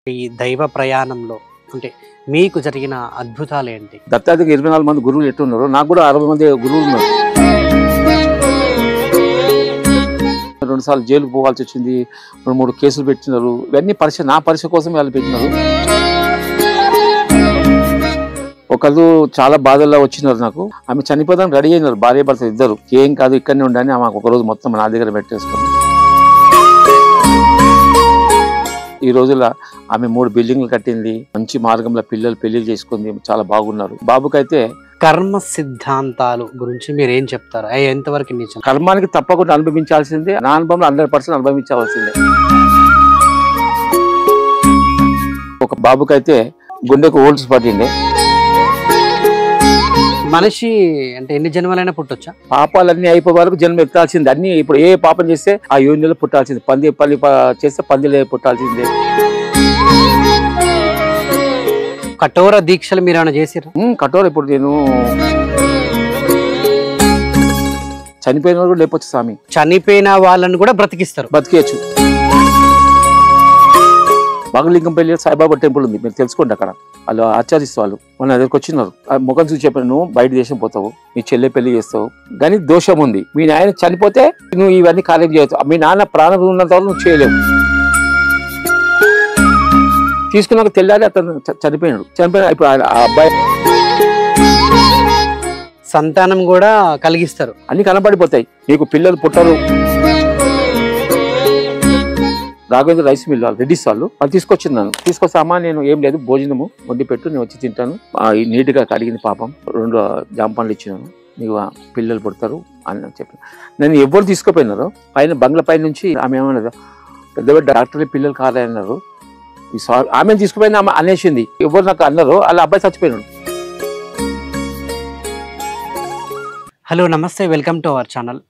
ఈ దైవ ప్రయాణంలో అంటే మీకు జరిగిన అద్భుతాలేంటి? దత్తాత్రేయకి 24 మంది గురువులు ఎట్టున్నారు, నాకు కూడా 60 మంది గురువులు ఉన్నారు. 2 సార్లు జైలుకు పోవాల్సి వచ్చింది, 2-3 కేసులు పెట్టినారు. ఇవన్నీ నా పరీక్ష కోసం వాళ్ళు పెట్టినారు. ఒకళ్ళు చాలా బాధల్లో వచ్చినారు. నాకు ఆమె చనిపోదానికి రెడీ అయినారు, భార్య భర్త ఇద్దరు. ఏం కాదు ఇక్కడనే ఉండని ఆమె ఒకరోజు మొత్తం నా దగ్గర పెట్టేసుకుంది. ఈ రోజుల్లో ఆమె 3 బిల్డింగ్లు కట్టింది, మంచి మార్గంలో పిల్లలు పెళ్లి చేసుకుంది, చాలా బాగున్నారు. బాబుకైతే కర్మ సిద్ధాంతాలు గురించి మీరు ఏం చెప్తారు? అవి ఎంతవరకు నిజం? కర్మానికి తప్పకుండా అనుభవించాల్సిందే, నా అనుభవంలో 100% అనుభవించవలసిందే. ఒక బాబుకైతే గుండెకు హోల్స్ పట్టిండే. మనిషి అంటే ఎన్ని జన్మలైనా పుట్టొచ్చా? పాపాలన్నీ అయిపోయే వరకు జన్మ ఎత్తాల్సిందే. అన్ని ఇప్పుడు ఏ పాపం చేస్తే ఆ యోనిలో పుట్టాల్సిందే. పల్లి చేస్తే పందిలే పుట్టాల్సిందే. కఠోర దీక్షలు మీరు ఏమైనా చేసిరా? కఠోర ఇప్పుడు నేను చనిపోయిన వాళ్ళు కూడా లేపొచ్చు స్వామి. చనిపోయిన వాళ్ళని కూడా బ్రతికిస్తారు, బతికేయచ్చు. బాగలింగం పెళ్లి సాయిబాబా టెంపుల్ ఉంది, మీరు తెలుసుకోండి. అక్కడ వాళ్ళు ఆచారిస్తూ వాళ్ళు మన దగ్గరకు వచ్చినారు. ముఖం చూసి చెప్పాను, నువ్వు బయట దేశం పోతావు, నీ చెల్లె పెళ్లి చేస్తావు, కానీ దోషం ఉంది. మీ నాయన చనిపోతే నువ్వు ఇవన్నీ కార్యం చేయొచ్చు. మీ నాన్న ప్రాణం ఉన్నంత వరకు నువ్వు చేయలేవు. తీసుకున్నాక తెల్లారి అతను చనిపోయినాడు. ఇప్పుడు ఆ అబ్బాయి సంతానం కూడా కలిగిస్తారు, అన్ని కనబడిపోతాయి. నీకు పిల్లలు పుట్టరు. రాఘవేంద్ర రైస్ మిల్ వాళ్ళు రెడ్డిస్ వాళ్ళు తీసుకొచ్చింది. నన్ను తీసుకొస్తే అమ్మా నేను ఏం లేదు, భోజనము వండి పెట్టు, నేను వచ్చి తింటాను. నీట్గా కడిగింది పాపం. 2 జామ పండ్లు ఇచ్చినాను, నీకు పిల్లలు పుడతారు అని చెప్పాను. నేను ఎవరు తీసుకుపోయినారో పైన బంగ్లా పైన నుంచి ఆమె ఏమన్నది, పెద్ద పెద్ద డాక్టర్లు పిల్లలు కారన్నారు. ఆమె తీసుకుపోయిన ఆమె అనేసింది. ఎవరు నాకు అన్నారు, అలా అబ్బాయి చచ్చిపోయినాడు. హలో నమస్తే, వెల్కమ్ టు అవర్ ఛానల్.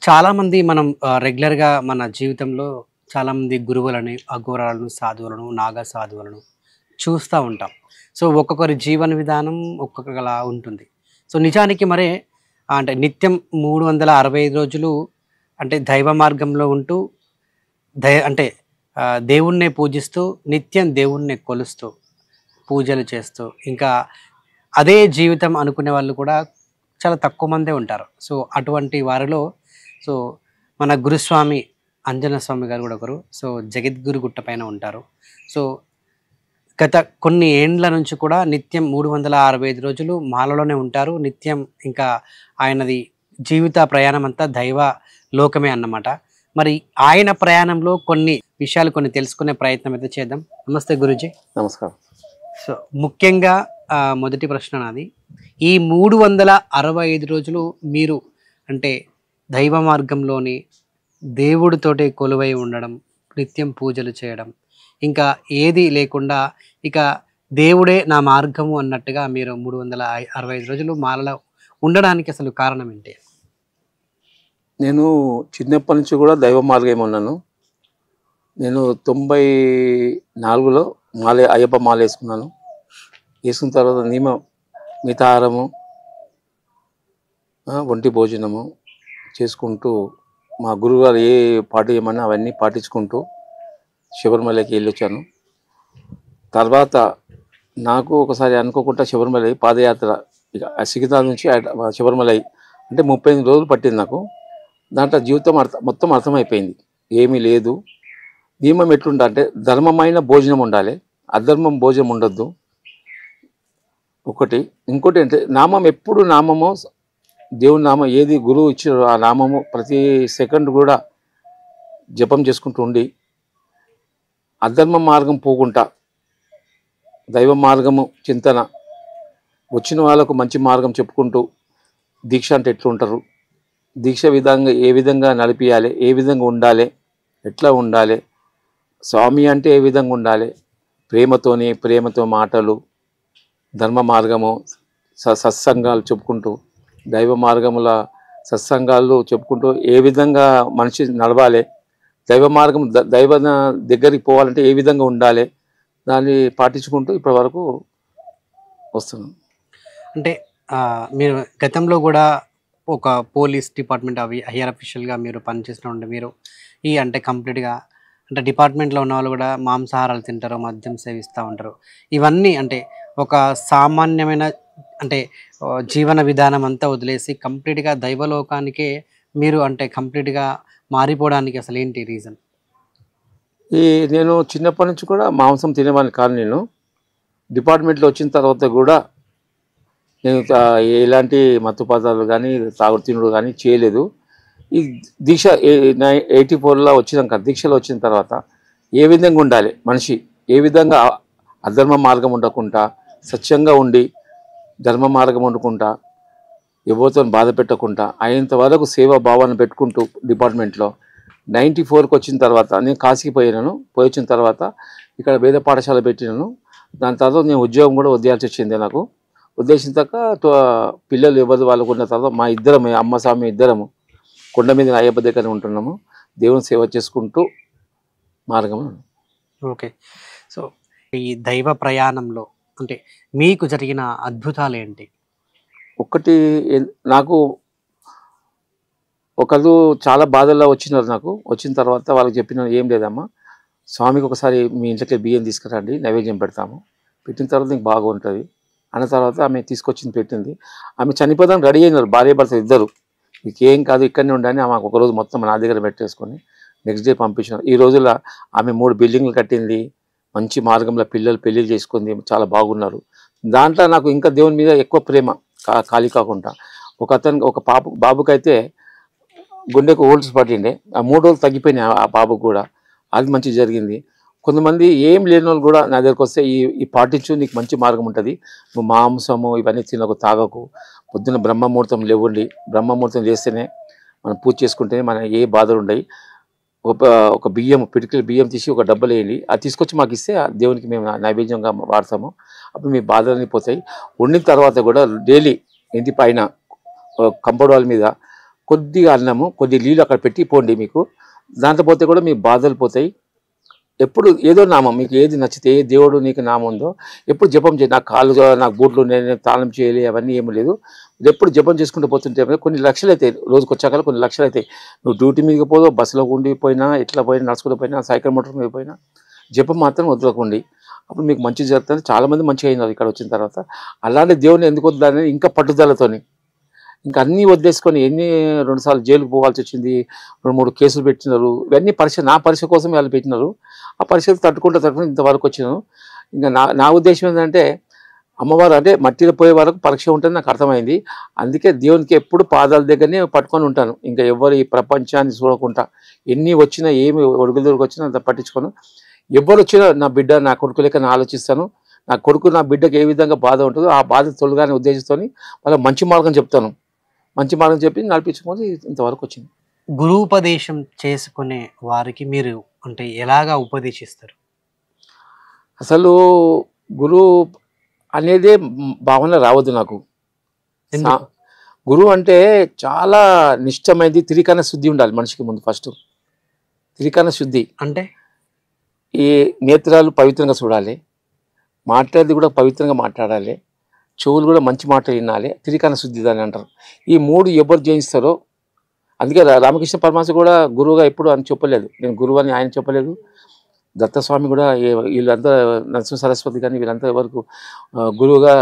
చాలామంది మనం రెగ్యులర్గా మన జీవితంలో చాలామంది గురువులని, అఘోరాలను, సాధువులను, నాగ సాధువులను చూస్తూ ఉంటాం. సో ఒక్కొక్కరి జీవన విధానం ఒక్కొక్కలా ఉంటుంది. సో నిజానికి మరే అంటే నిత్యం 365 రోజులు అంటే దైవ మార్గంలో ఉంటూ అంటే దేవుణ్ణే పూజిస్తూ, నిత్యం దేవుణ్ణే కొలుస్తూ, పూజలు చేస్తూ, ఇంకా అదే జీవితం అనుకునే వాళ్ళు కూడా చాలా తక్కువ మందే ఉంటారు. సో అటువంటి వారిలో సో మన గురుస్వామి అంజన స్వామి గారు కూడా ఒకరు. సో జగద్గురు గుట్ట పైన ఉంటారు. సో గత కొన్ని ఏండ్ల నుంచి కూడా నిత్యం 365 రోజులు మాలలోనే ఉంటారు. నిత్యం ఇంకా ఆయనది జీవిత ప్రయాణం అంతా దైవ లోకమే అన్నమాట. మరి ఆయన ప్రయాణంలో కొన్ని విషయాలు కొన్ని తెలుసుకునే ప్రయత్నం అయితే చేద్దాం. నమస్తే గురూజీ. నమస్కారం. సో ముఖ్యంగా మొదటి ప్రశ్న నాది, ఈ 365 రోజులు మీరు అంటే దైవ మార్గంలోని దేవుడితోటి కొలువై ఉండడం, నిత్యం పూజలు చేయడం, ఇంకా ఏది లేకుండా ఇక దేవుడే నా మార్గము అన్నట్టుగా మీరు 365 రోజులు మాలలో ఉండడానికి అసలు కారణం ఏంటి? నేను చిన్నప్పటి నుంచి కూడా దైవ మార్గం ఉన్నాను. నేను 94లో అయ్యప్ప మాల వేసుకున్నాను. వేసుకున్న తర్వాత మితాహారము, ఒంటి భోజనము చేసుకుంటూ, మా గురువుగారు ఏ పాట ఏమన్నా అవన్నీ పాటించుకుంటూ శబరిమలకి వెళ్ళొచ్చాను. తర్వాత నాకు ఒకసారి అనుకోకుండా శబరిమల పాదయాత్ర, ఇక సికింద్రాబాద్ నుంచి శబరిమల అంటే 38 రోజులు పట్టింది నాకు. దాంట్లో జీవితం మొత్తం అర్థమైపోయింది. ఏమీ లేదు. నియమం ఎట్లుండాలంటే ధర్మమైన భోజనం ఉండాలి, అధర్మం భోజనం ఉండొద్దు. ఒకటి. ఇంకోటి అంటే నామం, ఎప్పుడు నామము, దేవుని నామం ఏది గురువు ఇచ్చారో ఆ నామము ప్రతి సెకండ్ కూడా జపం చేసుకుంటూ ఉండి, అధర్మ మార్గం పోకుండా దైవ మార్గము చింతన, వచ్చిన వాళ్ళకు మంచి మార్గం చెప్పుకుంటూ, దీక్ష అంటే ఎట్లుంటారు, దీక్ష విధంగా ఏ విధంగా నడిపియాలి, ఏ విధంగా ఉండాలి, ఎట్లా ఉండాలి, స్వామి అంటే ఏ విధంగా ఉండాలి, ప్రేమతో మాటలు, ధర్మ మార్గము, సత్సంగాలు చెప్పుకుంటూ, దైవ మార్గముల సత్సంగాలు చెప్పుకుంటూ ఏ విధంగా మనిషి నడవాలి, దైవ మార్గం దైవ దగ్గరికి పోవాలంటే ఏ విధంగా ఉండాలి, దాన్ని పాటించుకుంటూ ఇప్పటి వరకు వస్తున్నాం. అంటే మీరు గతంలో కూడా ఒక పోలీస్ డిపార్ట్మెంట్ హైయర్ అఫీషియల్గా మీరు పనిచేస్తూ ఉంటే మీరు అంటే కంప్లీట్గా అంటే డిపార్ట్మెంట్లో ఉన్న వాళ్ళు కూడా మాంసాహారాలు తింటారు, మద్యం సేవిస్తూ ఉంటారు. ఇవన్నీ అంటే ఒక సామాన్యమైన అంటే జీవన విధానం అంతా వదిలేసి కంప్లీట్‌గా దైవలోకానికే మీరు అంటే కంప్లీట్‌గా మారిపోవడానికి అసలేంటి రీజన్? ఈ నేను చిన్నప్పటి నుంచి కూడా మాంసం తినేవాడిని కాదు నేను. డిపార్ట్మెంట్‌లో వచ్చిన తర్వాత కూడా నేను ఎలాంటి మత్తు పదార్థాలు గానీ, తాగుడు తినుడు గానీ చేయలేదు. ఈ దీక్ష 84లో వచ్చినాక దీక్షలో వచ్చిన తర్వాత ఏ విధంగా ఉండాలి మనిషి, ఏ విధంగా అధర్మ మార్గం ఉండకుండా, సత్యంగా ఉండి, ధర్మ మార్గం వండుకుంటా, ఎవరితో బాధ పెట్టకుండా అయ్యేంత వరకు సేవా భావాన్ని పెట్టుకుంటూ డిపార్ట్మెంట్లో 94కి వచ్చిన తర్వాత నేను కాశీకి పోయినాను. పోయి వచ్చిన తర్వాత ఇక్కడ వేద పాఠశాల పెట్టినాను. దాని తర్వాత నేను ఉద్యోగం కూడా వదిలేయాల్సి వచ్చింది నాకు. వదిలేసిన తర్వాత పిల్లలు ఎవరు వాళ్ళకు ఉన్న తర్వాత మా ఇద్దరం అమ్మ స్వామి ఇద్దరము కొండ మీద అయ్యప్ప దగ్గర ఉంటున్నాము. దేవుని సేవ చేసుకుంటూ మార్గం. ఓకే. సో ఈ దైవ ప్రయాణంలో అంటే మీకు జరిగిన అద్భుతాలేంటి? ఒక్కటి నాకు ఒకరు చాలా బాధల్లో వచ్చినారు నాకు. వచ్చిన తర్వాత వాళ్ళకి చెప్పిన ఏం లేదమ్మా, స్వామికి ఒకసారి మీ ఇంట్లోకి బియ్యం తీసుకురండి, నైవేద్యం పెడతాము, పెట్టిన తర్వాత నీకు బాగుంటుంది అన్న తర్వాత ఆమె తీసుకొచ్చింది పెట్టింది. ఆమె చనిపోదానికి రెడీ అయినారు భార్య భర్త ఇద్దరు. మీకు ఏం కాదు ఇక్కడనే ఉండని ఆమె ఒకరోజు మొత్తం నా దగ్గర పెట్టేసుకొని నెక్స్ట్ డే పంపించినారు. ఈ రోజుల్లో ఆమె 3 బిల్డింగ్లు కట్టింది, మంచి మార్గంలో పిల్లలు పెళ్ళిళ్ళు చేసుకుంది, చాలా బాగున్నారు. దాంట్లో నాకు ఇంకా దేవుని మీద ఎక్కువ ప్రేమ ఖాళీ కాకుండా. ఒక బాబుకైతే గుండెకు హోల్స్ పట్టిండే, ఆ 3 రోజులు తగ్గిపోయినాయి ఆ బాబుకు కూడా. అది మంచి జరిగింది. కొంతమంది ఏం లేని వాళ్ళు కూడా నా దగ్గరకు వస్తే ఈ పాటించు, నీకు మంచి మార్గం ఉంటుంది, నువ్వు మాంసము ఇవన్నీ తినకు, తాగకు, పొద్దున్న బ్రహ్మముహూర్తం లేవండి, బ్రహ్మముహూర్తం చేస్తేనే మనం పూజ చేసుకుంటేనే మన ఏ బాధలు ఉండవు. ఒక బియ్యం పిడికిల బియ్యం తీసి ఒక డబ్బలు వేయండి, అది తీసుకొచ్చి మాకు ఇస్తే దేవునికి మేము నైవేద్యంగా వాడతాము, అప్పుడు మీ బాధలన్నీ పోతాయి. వండిన తర్వాత కూడా డైలీ ఇంటి పైన కంపౌండ్ వాల్ మీద కొద్దిగా అన్నము కొద్ది నీళ్ళు అక్కడ పెట్టి పోండి, మీకు దాంట్లో పోతే కూడా మీ బాధలు పోతాయి. ఎప్పుడు ఏదో నామం మీకు ఏది నచ్చితే, ఏ దేవుడు నీకు నామం ఉందో ఎప్పుడు జపం చేయి. నాకు కాళ్ళు, నాకు బూట్లు, నేను తాళం చేయాలి అవన్నీ ఏమీ లేదు. ఎప్పుడు జపం చేసుకుంటూ పోతుంటే కొన్ని లక్షలు అవుతాయి, రోజుకి వచ్చాక కొన్ని లక్షలు అవుతాయి. నువ్వు డ్యూటీ మీదకి పోదో, బస్సులో ఉండిపోయినా, ఎట్లా పోయినా, నడుచుకుంటూ పోయినా, సైకిల్ మోటార్ మీద పోయినా జపం మాత్రం వదలకండి, అప్పుడు మీకు మంచి జరుగుతుంది. చాలామంది మంచిగా అయినారు ఇక్కడ వచ్చిన తర్వాత. అలాంటి దేవుని ఎందుకు వద్దని ఇంకా పట్టుదలతోని ఇంకా అన్నీ వదిలేసుకొని 2 సార్లు జైలుకు పోవాల్సి వచ్చింది, 2-3 కేసులు పెట్టినారు. ఇవన్నీ నా పరీక్ష కోసం వాళ్ళు పెట్టినారు. ఆ పరీక్షలు తట్టుకుంటూ ఇంతవరకు వచ్చినాను. ఇంకా నా ఉద్దేశం ఏంటంటే, అమ్మవారు అంటే మట్టిలో పోయే వరకు పరీక్ష ఉంటుంది నాకు అర్థమైంది. అందుకే దేవునికి ఎప్పుడు పాదాల దగ్గరనే పట్టుకొని ఉంటాను. ఇంకా ఎవరు ఈ ప్రపంచాన్ని చూడకుండా, ఎన్ని వచ్చినా ఏమి ఒడుగుదొరికి వచ్చినా అంత పట్టించుకోను. ఎవరు వచ్చినా నా బిడ్డ నా కొడుకు లెక్క నేను ఆలోచిస్తాను. నా కొడుకు నా బిడ్డకు ఏ విధంగా బాధ ఉంటుందో ఆ బాధ తొలగానే ఉద్దేశిస్తూ వాళ్ళకి మంచి మార్గం చెప్తాను. మంచి మార్గం చెప్పి నడిపించుకొని ఇంతవరకు వచ్చింది. గురూపదేశం చేసుకునే వారికి మీరు అంటే ఎలాగా ఉపదేశిస్తారు? అసలు గురువు అనేదే భావన రావద్దు నాకు. గురువు అంటే చాలా నిష్టమైనది, త్రికరణ శుద్ధి ఉండాలి మనిషికి ముందు. ఫస్ట్ త్రికరణ శుద్ధి అంటే ఈ నేత్రాలు పవిత్రంగా చూడాలి, మాట్లాడేది కూడా పవిత్రంగా మాట్లాడాలి, చెవులు కూడా మంచి మాటలు వినాలి, త్రికరణ శుద్ధి అని అంటారు. ఈ 3 ఎవరు జయిస్తారో, అందుకే రామకృష్ణ పరమహంస కూడా గురువుగా ఎప్పుడు అని చెప్పలేదు. నేను గురువు అని ఆయన చెప్పలేదు. దత్తస్వామి కూడా వీళ్ళంతా నరసింహ సరస్వతి కానీ వీళ్ళంతా ఎవరికి గురువుగా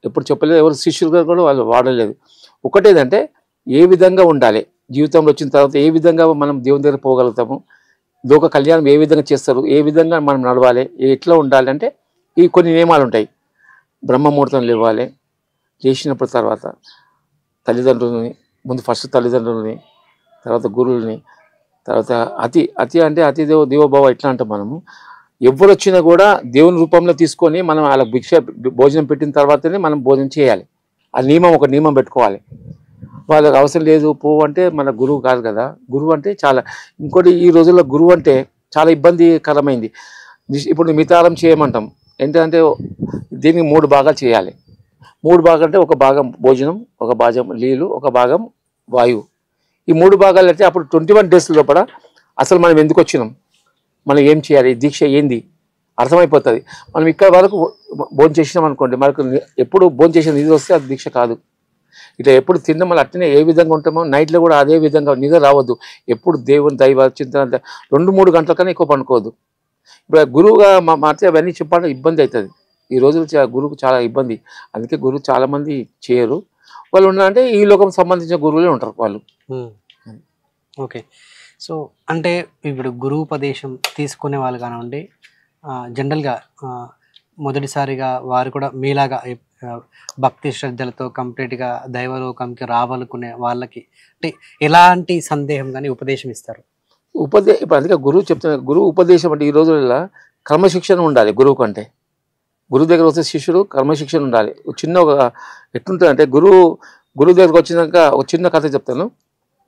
ఎప్పుడు చెప్పలేదు. ఎవరు శిష్యులుగా కూడా వాళ్ళు వాడలేదు. ఒకటేదంటే ఏ విధంగా ఉండాలి, జీవితంలో వచ్చిన తర్వాత ఏ విధంగా మనం దేవుని దగ్గర పోగలుగుతాము, లోక కళ్యాణం ఏ విధంగా చేస్తారు, ఏ విధంగా మనం నడవాలి, ఎట్లా ఉండాలి అంటే ఈ కొన్ని నియమాలు ఉంటాయి. బ్రహ్మముహూర్తం లేవాలి, లేచినప్పుడు తర్వాత తల్లిదండ్రులని ముందు ఫస్ట్ తల్లిదండ్రులని, తర్వాత గురువులని, తర్వాత అతి అంటే అతి దేవోభవ ఎట్లా అంటాం మనము. ఎవరు వచ్చినా కూడా దేవుని రూపంలో తీసుకొని మనం వాళ్ళ భోజనం పెట్టిన తర్వాతనే మనం భోజనం చేయాలి. ఆ నియమం ఒక నియమం పెట్టుకోవాలి. వాళ్ళకి అవసరం లేదు పో అంటే మన గురువు కాదు కదా. గురువు అంటే చాలా ఇంకోటి ఈ రోజుల్లో గురువు అంటే చాలా ఇబ్బందికరమైంది. ఇప్పుడు మితారం చేయమంటాం ఏంటంటే దీనికి 3 భాగాలు చేయాలి. 3 భాగాలు అంటే ఒక భాగం భోజనం, ఒక భాగం నీళ్ళు, ఒక భాగం వాయువు. ఈ 3 భాగాలు అయితే అప్పుడు 21 డేస్ లోపల అసలు మనం ఎందుకు వచ్చినాం, మనం ఏం చేయాలి, దీక్ష ఏంది అర్థమైపోతుంది. మనం ఇక్కడ వరకు భోజనం చేసినాం అనుకోండి, మనకు ఎప్పుడు భోజనం చేసిన నిధి వస్తే అది దీక్ష కాదు. ఇట్లా ఎప్పుడు తిన్న మళ్ళీ అట్లనే ఏ విధంగా ఉంటామో నైట్లో కూడా అదే విధంగా నిద్ర రావద్దు. ఎప్పుడు దేవుని దైవ చింతన 2-3 గంటల కన్నా ఎక్కువ పనుకోవద్దు. ఇప్పుడు గురువుగా మాట్లాడితే అవన్నీ చెప్పాలంటే ఇబ్బంది అవుతుంది. ఈ రోజులు గురువుకు చాలా ఇబ్బంది. అందుకే గురువు చాలామంది చేయరు. వాళ్ళు ఉన్నారంటే ఈ లోకం సంబంధించిన గురువులే ఉంటారు వాళ్ళు. ఓకే. సో అంటే ఇప్పుడు గురూపదేశం తీసుకునే వాళ్ళు కానివ్వండి, జనరల్గా మొదటిసారిగా వారు కూడా మీలాగా భక్తి శ్రద్ధలతో కంప్లీట్గా దైవలోకంకి రావాలనుకునే వాళ్ళకి అంటే ఎలాంటి సందేహం కానీ ఉపదేశం ఇస్తారు? ఇప్పుడు అందుకే గురువు చెప్తున్నారు. గురువు ఉపదేశం అంటే ఈ రోజుల్లో క్రమశిక్షణ ఉండాలి గురువు కంటే. గురువు దగ్గర వస్తే శిష్యుడు క్రమశిక్షణ ఉండాలి. చిన్న ఒక ఎట్లుంటుంది అంటే గురువు దగ్గరకు వచ్చినాక ఒక చిన్న కథ చెప్తాను.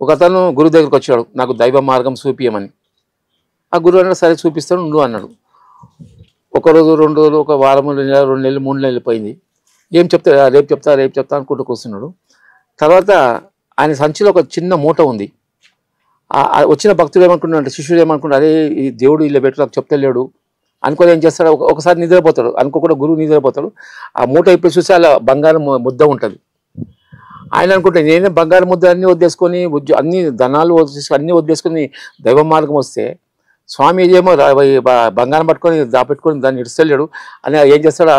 ఒక అతను గురువు దగ్గరకు వచ్చాడు, నాకు దైవ మార్గం చూపియమని. ఆ గురువు అన్నాడు, సరే చూపిస్తాను ఉండు అన్నాడు. ఒకరోజు 2 రోజులు, ఒక వారం, 2 నెలలు 3 నెలలు పోయింది. ఏం చెప్తా, రేపు చెప్తా అనుకుంటూ కూర్చున్నాడు. తర్వాత ఆయన సంచిలో ఒక చిన్న మూట ఉంది. వచ్చిన భక్తుడు ఏమనుకున్నాడు అంటే, శిష్యుడు ఏమనుకున్నాడు, అరే ఈ దేవుడు ఇలా పెట్టు నాకు చెప్తలేడు అనుకొని ఏం చేస్తాడు, ఒకసారి నిద్రపోతాడు. అనుకోకుండా గురువు నిద్రపోతాడు. ఆ మూట ఇప్పుడు చూసి అలా బంగారం ముద్ద ఉంటుంది. ఆయన అనుకుంటే నేనే బంగారం ముద్ద అన్నీ వదిలేసుకొని అన్ని ధనాలు అన్నీ వదిలేసుకొని దైవ మార్గం వస్తే స్వామి ఏమో బంగారం పట్టుకొని దాపెట్టుకొని దాన్ని ఇడిస్తలేడు అని ఏం చేస్తాడు,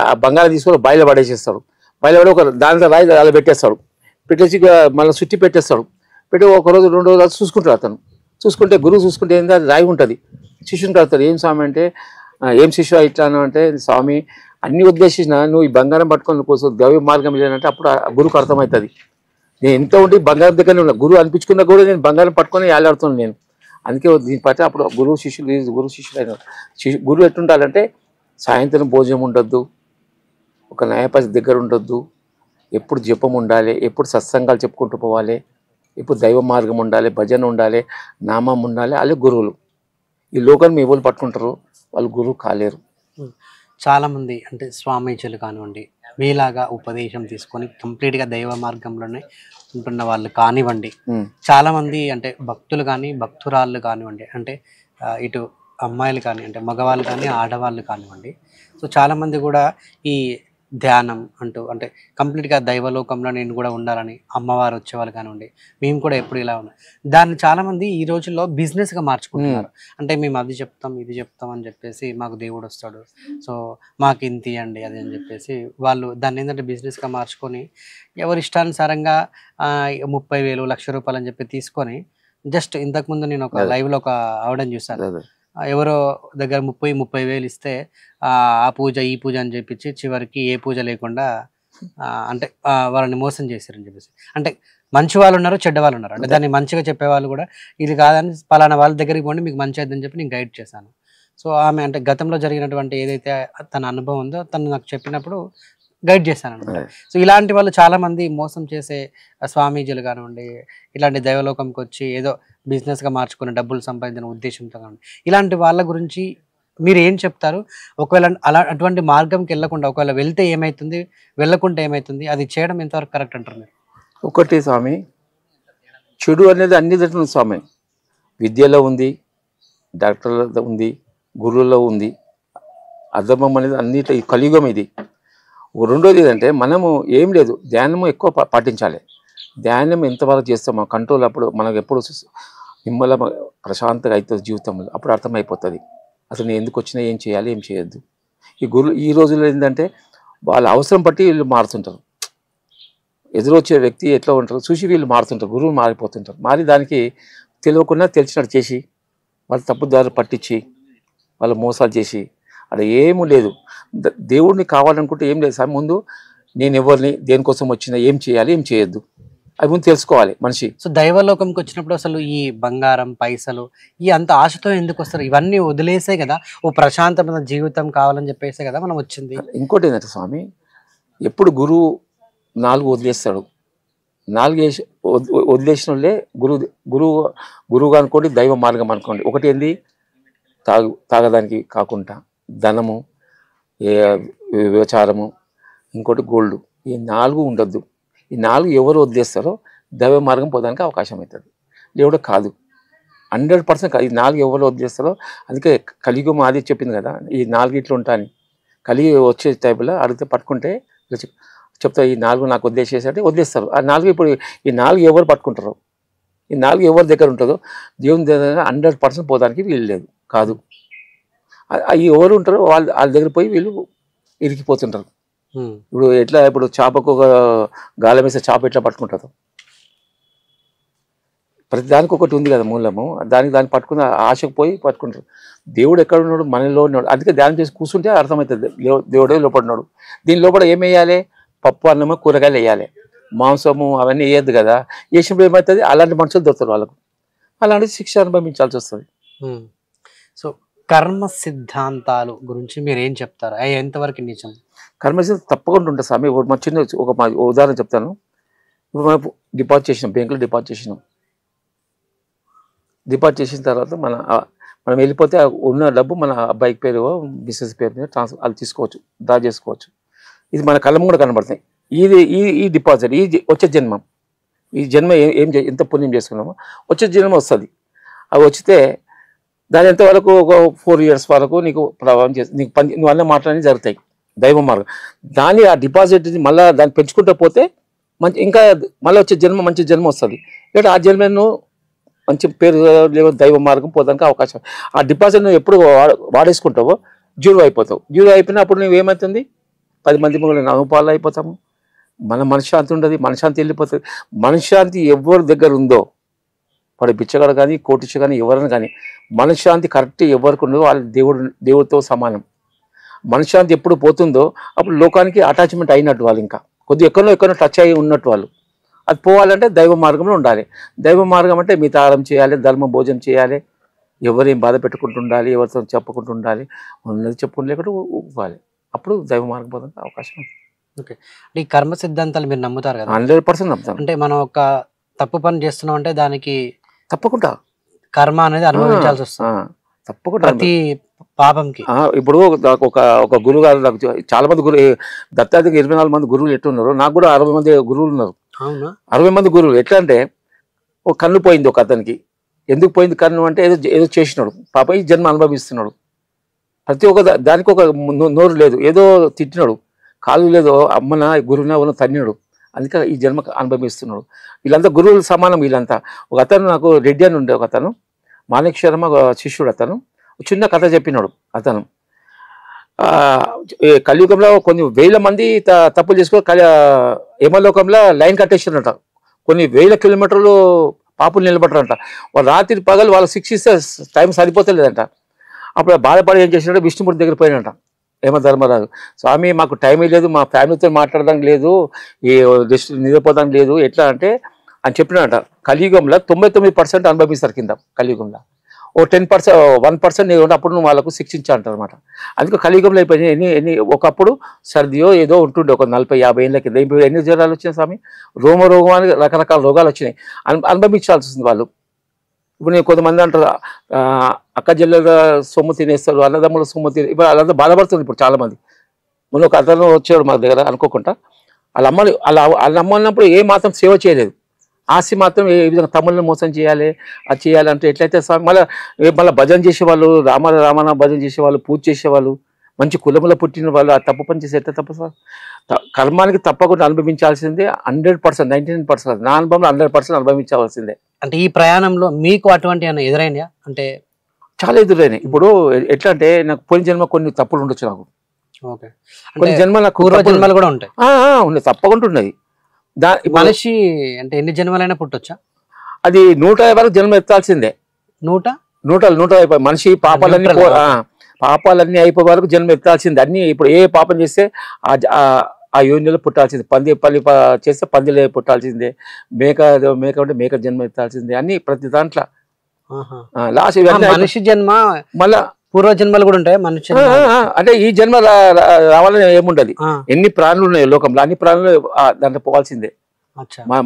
ఆ బంగారం తీసుకొని బాయిలో పడేసేస్తాడు. బాయిలో పడి ఒక దానిలో రాయి అలా పెట్టేస్తాడు. పెట్టేసి మళ్ళీ చుట్టి పెట్టేస్తాడు. పెట్టి ఒకరోజు 2 రోజులు చూసుకుంటాడు. అతను చూసుకుంటే గురువు చూసుకుంటే ఏంటంటే అది రాయి ఉంటుంది. శిష్యుని కడతాడు, ఏం స్వామి అంటే, ఏం శిష్యు ఇట్లా అంటే, స్వామి అన్ని ఉద్దేశించిన నువ్వు ఈ బంగారం పట్టుకొని కోసం దైవ మార్గం లేనంటే అప్పుడు ఆ గురువుకు అర్థమవుతుంది. నేను ఎంత ఉండి బంగారం దగ్గరనే ఉన్నా, గురువు అనిపించుకున్నా కూడా నేను బంగారం పట్టుకొని ఏలాడుతున్నాను నేను. అందుకే దీని పట్ల అప్పుడు గురువు శిష్యులు అయిన గురువు ఎట్టుండాలంటే, సాయంత్రం భోజనం ఉండొద్దు, ఒక న్యాయపతి దగ్గర ఉండొద్దు, ఎప్పుడు జపం ఉండాలి, ఎప్పుడు సత్సంగాలు చెప్పుకుంటూ పోవాలి, ఇప్పుడు దైవ మార్గం ఉండాలి, భజన ఉండాలి, నామం ఉండాలి. అలా గురువులు. ఈ లోకాన్ని ఎవరు పట్టుకుంటారు, వాళ్ళు గురువు కాలేరు. చాలామంది అంటే స్వామీజీలు కానివ్వండి, మీలాగా ఉపదేశం తీసుకొని కంప్లీట్గా దైవ మార్గంలోనే ఉంటున్న వాళ్ళు కానివ్వండి, చాలామంది అంటే భక్తులు కానీ భక్తురాళ్ళు కానివ్వండి, అంటే ఇటు అమ్మాయిలు కానీ అంటే మగవాళ్ళు కానీ ఆడవాళ్ళు కానివ్వండి, సో చాలామంది కూడా ఈ ధ్యానం అంటూ అంటే కంప్లీట్గా దైవలోకంలో నేను కూడా ఉండాలని అమ్మవారు వచ్చేవాళ్ళు కానివ్వండి, మేము కూడా ఎప్పుడు ఇలా ఉన్నాం, దాన్ని చాలామంది ఈ రోజుల్లో బిజినెస్గా మార్చుకుంటున్నారు. అంటే మేము అది చెప్తాం ఇది చెప్తాం అని చెప్పేసి మాకు దేవుడు వస్తాడు, సో మాకు ఇంత ఇవ్వండి అది అని చెప్పేసి వాళ్ళు దాన్ని ఏంటంటే బిజినెస్గా మార్చుకొని ఎవరి ఇష్టానుసారంగా 30,000 1,00,000 అని చెప్పి తీసుకొని జస్ట్ ఇంతకుముందు నేను ఒక లైవ్లో ఒక ఆవిడని చూశాను, ఎవరో దగ్గర 30,000 ఇస్తే ఆ పూజ ఈ పూజ అని చెప్పించి చివరికి ఏ పూజ లేకుండా అంటే వాళ్ళని మోసం చేశారని చెప్పేసి. అంటే మంచి వాళ్ళు ఉన్నారు, చెడ్డ వాళ్ళు ఉన్నారు. అంటే దాన్ని మంచిగా చెప్పేవాళ్ళు కూడా ఇది కాదని పలానా వాళ్ళ దగ్గరికి పోండి మీకు మంచి అయిద్దని చెప్పి నేను గైడ్ చేశాను. సో ఆమె అంటే గతంలో జరిగినటువంటి ఏదైతే తన అనుభవం ఉందో తను నాకు చెప్పినప్పుడు గైడ్ చేశాను అనమాట. సో ఇలాంటి వాళ్ళు చాలామంది మోసం చేసే స్వామీజీలు కానివ్వండి, ఇలాంటి దైవలోకంకి వచ్చి ఏదో బిజినెస్గా మార్చుకుని డబ్బులు సంపాదించిన ఉద్దేశంతో కానివ్వండి, ఇలాంటి వాళ్ళ గురించి మీరు ఏం చెప్తారు? ఒకవేళ అటువంటి మార్గంకి వెళ్ళకుండా ఒకవేళ వెళ్తే ఏమవుతుంది, వెళ్ళకుంటే ఏమవుతుంది, అది చేయడం ఎంతవరకు కరెక్ట్ అంటారు మీరు? ఒకటి స్వామి, చెడు అనేది అన్ని దగ్గర ఉంది స్వామి. విద్యలో ఉంది, డాక్టర్లో ఉంది, గురువుల్లో ఉంది. అధర్మం అనేది అన్నిట్లో ఈ కలియుగం ఇది. రెండోది ఏంటంటే మనము ఏం లేదు, ధ్యానము ఎక్కువ పాటించాలి. ధ్యానం ఎంతవరకు చేస్తామో కంట్రోల్ అప్పుడు మనకు ఎప్పుడు నిమ్మల ప్రశాంతంగా అవుతుంది జీవితంలో, అప్పుడు అర్థమైపోతుంది అసలు నేను ఎందుకు వచ్చినా ఏం చేయాలి ఏం చేయొద్దు. ఈ రోజుల్లో ఏంటంటే వాళ్ళ అవసరం బట్టి వీళ్ళు మారుతుంటారు. ఎదురొచ్చే వ్యక్తి ఎట్లా ఉంటారు చూసి వీళ్ళు మారుతుంటారు, గురువులు మారిపోతుంటారు. మారి దానికి తెలియకుండా తెలిసినట్టు చేసి వాళ్ళు తప్పుదారి పట్టించి వాళ్ళు మోసాలు చేసి అక్కడ ఏమీ లేదు. దేవుడిని కావాలనుకుంటే ఏం లేదు సార్, ముందు నేను ఎవరిని దేనికోసం వచ్చినా ఏం చేయాలి ఏం చేయొద్దు అది ముందు తెలుసుకోవాలి మనిషి. సో దైవలోకంకి వచ్చినప్పుడు అసలు ఈ బంగారం పైసలు ఈ అంత ఆశతో ఎందుకు వస్తారు? ఇవన్నీ వదిలేసే కదా ఓ ప్రశాంతమైన జీవితం కావాలని చెప్పేసే కదా మనం వచ్చింది. ఇంకోటి ఏంటంటే స్వామి, ఎప్పుడు గురువు 4 వదిలేస్తాడు. 4 వదిలేసిన వాళ్ళే గురువు అనుకోండి, దైవ మార్గం అనుకోండి. ఒకటి ఏంది, తాగడానికి కాకుండా ధనము, వ్యభిచారము, ఇంకోటి గోల్డ్. ఈ 4 ఉండొద్దు. ఈ 4 ఎవరు వదిలేస్తారో దైవ మార్గం పోదానికి అవకాశం అవుతుంది. దేవుడు కాదు 100% ఈ 4 ఎవరు వదిలేస్తారో. అందుకే కలియుగం ఆది చెప్పింది కదా, ఈ 4 ఇట్లు ఉంటాయని. కలిగి వచ్చే టైపులో అడిగితే పట్టుకుంటే చెప్తా ఈ 4 నాకు వదిలేసేసంటే వదిలేస్తారు. ఆ 4 ఇప్పుడు ఈ 4 ఎవరు పట్టుకుంటారు, ఈ 4 ఎవరి దగ్గర ఉంటుందో దేవుని దగ్గర 100% పోవడానికి వీలు లేదు కాదు. అవి ఎవరు ఉంటారో వాళ్ళ దగ్గర పోయి వీళ్ళు ఇరికిపోతుంటారు. ఇప్పుడు ఎట్లా ఇప్పుడు చేపకు ఒక గాలం వేస్తే చేప ఎట్లా పట్టుకుంటారు, ప్రతి దానికి ఒకటి ఉంది కదా మూలము, దాన్ని పట్టుకుని ఆశకు పోయి పట్టుకుంటారు. దేవుడు ఎక్కడ ఉన్నాడు, మనలో ఉన్నాడు. అందుకే ధ్యానం చేసి కూర్చుంటే అర్థమవుతుంది దేవుడే లోపల ఉన్నాడు. దీని లోపల ఏం వేయాలి, పప్పు అన్నము కూరగాయలు వేయాలి, మాంసము అవన్నీ వేయద్దు కదా. వేసినప్పుడు ఏమవుతుంది, అలాంటి మనుషులు దొరుకుతారు వాళ్ళకు, అలాంటి శిక్ష అనుభవించాల్సి వస్తుంది. సో కర్మ సిద్ధాంతాలు గురించి మీరు ఏం చెప్తారు, అవి ఎంతవరకు నిజం? కర్మ సిద్ధాంతం తప్పకుండా ఉంటుంది స్వామి. మా చిన్న ఒక ఉదాహరణ చెప్తాను. ఇప్పుడు మనం డిపాజిట్ చేసినాం, బ్యాంకులో డిపాజిట్ చేసిన తర్వాత మనం వెళ్ళిపోతే ఉన్న డబ్బు మన అబ్బాయికి పేరు బిజినెస్ పేరు మీద అది తీసుకోవచ్చు, డ్రా చేసుకోవచ్చు. ఇది మన కళ్ళము కూడా కనబడుతుంది. ఈ డిపాజిట్ వచ్చే జన్మం, ఈ జన్మ ఎంత పుణ్యం చేసుకున్నామో వచ్చే జన్మ వస్తుంది. అవి వచ్చితే దాని ఎంతవరకు ఒక 4 years వరకు నీకు ప్రభావం చేసి నీకు నువ్వు అన్న మాటలన్నీ జరుగుతాయి, దైవ మార్గం. దాన్ని ఆ డిపాజిట్ మళ్ళీ దాన్ని పెంచుకుంటూ పోతే ఇంకా మళ్ళీ వచ్చే జన్మ మంచి జన్మ వస్తుంది. లేదా ఆ జన్మను మంచి పేరు దైవ మార్గం పోదానికి అవకాశం. ఆ డిపాజిట్ నువ్వు ఎప్పుడు వాడేసుకుంటావో జీరో అయిపోతావు. జీరో అయిపోయినప్పుడు నువ్వు ఏమవుతుంది, 10 మంది నవ్వుపాలు అయిపోతాము. మన మనశ్శాంతి ఉండదు, మనశ్శాంతి వెళ్ళిపోతుంది. మనశ్శాంతి ఎవరి దగ్గర ఉందో, వాడు బిచ్చగాడు కానీ కోటిచ్చు కానీ ఎవరైనా కానీ, మనశ్శాంతి కరెక్ట్ ఎవరికి ఉండదో వాళ్ళు దేవుడితో సమానం. మనశ్శాంతి ఎప్పుడు పోతుందో అప్పుడు లోకానికి అటాచ్మెంట్ అయినట్టు వాళ్ళు, ఇంకా కొద్దిగా ఎక్కడో టచ్ అయ్యి ఉన్నట్టు వాళ్ళు. అది పోవాలంటే దైవ మార్గంలో ఉండాలి. దైవ మార్గం అంటే మితారం చేయాలి, ధర్మ భోజనం చేయాలి, ఎవరేం బాధ పెట్టుకుంటూ ఉండాలి, ఎవరితో చెప్పుకుంటూ ఉండాలి, ఉన్నది చెప్పుకుని లేకుండా ఇవ్వాలి. అప్పుడు దైవ మార్గం పోవడానికి అవకాశం ఉంది. ఓకే, ఈ కర్మ సిద్ధాంతాలు మీరు నమ్ముతారు కదా? 100% నమ్ముతాను. అంటే మనం ఒక తప్పు పని చేస్తున్నాం అంటే దానికి తప్పకుండా కర్మ అనేది అనుభవించాల్సి వస్తుంది తప్పకుండా ప్రతి పాపంకి. ఇప్పుడు ఒక గురువు గారు, నాకు చాలా మంది దత్తాత్రేయ 24 మంది గురువులు ఎట్టున్నారు, నాకు కూడా 60 మంది గురువులు ఉన్నారు. 60 మంది గురువులు. ఎట్లా అంటే ఒక కన్ను పోయింది ఒక అతనికి. ఎందుకు పోయింది కన్ను అంటే ఏదో చేసినాడు, పాప ఈ జన్మ అనుభవిస్తున్నాడు. ప్రతి ఒక్క దానికి ఒక నోరు లేదు, ఏదో తిట్టినాడు, కాలు లేదో అమ్మన గురువున ఎవరినో తన్నాడు, అందుకే ఈ జన్మ అనుభవిస్తున్నాడు. వీళ్ళంతా గురువులు సమానం వీళ్ళంతా. ఒక అతను నాకు రెడ్డి అని ఉండే ఒక అతను, మాణిక్ శర్మ శిష్యుడు, అతను చిన్న కథ చెప్పినాడు. అతను కలియుగంలో కొన్ని వేల మంది తప్పులు చేసుకొని యమలోకంలో లైన్ కట్టేసినట, కొన్ని వేల కిలోమీటర్లు పాపులు నిలబడరంట. వాళ్ళు రాత్రి పగలు వాళ్ళకి శిక్షిస్తే టైం సరిపోతలేదంట. అప్పుడు బాధపడి ఏం చేసినట్టు విష్ణుమూర్తి దగ్గర పోయినట యమధర్మరాజు. స్వామి మాకు టైమే లేదు, మా ఫ్యామిలీతో మాట్లాడడానికి లేదు, ఈ నిద్రపోవడానికి లేదు, ఎట్లా అంటే అని చెప్పినట. కలియుగంలో 99% అనుభవిస్తారు కింద, కలియుగంలో ఓ 10% 1% అప్పుడు నువ్వు వాళ్ళకు శిక్షించాలంటారు అనమాట. అందుకే కలియుగంలో అయిపోయినాయి. ఒకప్పుడు సర్దియో ఏదో ఉంటుండే ఒక 40-50 ఏళ్ళ కింద. ఇప్పుడు ఎన్ని జ్వరాలు వచ్చినాయి స్వామి, రోగం అని రకరకాల రోగాలు వచ్చినాయి, అనుభవించాల్సి వస్తుంది వాళ్ళు. ఇప్పుడు నేను కొంతమంది అంటారు అక్క చెల్లెల సొమ్ము తినేస్తారు, అన్నదమ్ముల సొమ్ము తినే, ఇప్పుడు వాళ్ళంతా బాధపడుతుంది. ఇప్పుడు చాలామంది, మొన్న ఒక అతను వచ్చాడు మా దగ్గర అనుకోకుండా, వాళ్ళ అన్నప్పుడు ఏ మాత్రం సేవ చేయలేదు, ఆస్తి మాత్రం ఏ విధంగా తమ్ముళ్ళని మోసం చేయాలి, అది చేయాలంటే ఎట్లయితే మళ్ళీ భజన చేసేవాళ్ళు, రామాన భజన చేసేవాళ్ళు, పూజ చేసేవాళ్ళు, మంచి కులములో పుట్టిన వాళ్ళు ఆ తప్పు పని చేసి ఎట్లా తప్పు సార్? కర్మానికి తప్పకుండా అనుభవించాల్సిందే 100%, 99%. నా అనుభవంలో 100% అనుభవించాల్సిందే. అంటే ఈ ప్రయాణంలో మీకు అటువంటి ఎదురైనా అంటే? చాలా ఎదురైనాయి. ఇప్పుడు ఎట్లా అంటే నాకు పోయిన జన్మ కొన్ని తప్పులు ఉండొచ్చు, నాకు కొన్ని జన్మ నాకు పూర్వ జన్మలు కూడా ఉంటాయి, ఉన్నాయి, తప్పకుండా ఉన్నది. మనిషి అంటే ఎన్ని జన్మలైనా పుట్టొచ్చా? అది 150 వరకు జన్మ ఎత్తాల్సిందే. 150 మనిషి పాపాలన్నీ అయిపోయే వరకు జన్మ ఎత్తాల్సిందే. అన్ని ఇప్పుడు ఏ పాపం చేస్తే ఆ యోనిలో పుట్టాల్సిందే. పల్లి చేస్తే పందిలో పుట్టాల్సిందే, మేక అంటే మేక జన్మ ఎత్తాల్సిందే, అన్ని ప్రతి దాంట్లో లాస్ట్ మనిషి జన్మ. మళ్ళా పూర్వ జన్మలు కూడా ఉంటాయి మనిషి అంటే ఈ జన్మ రావాలని ఏముండదు. ఎన్ని ప్రాణులు ఉన్నాయి లోకంలో, అన్ని ప్రాణులు దాంట్లో పోవాల్సిందే.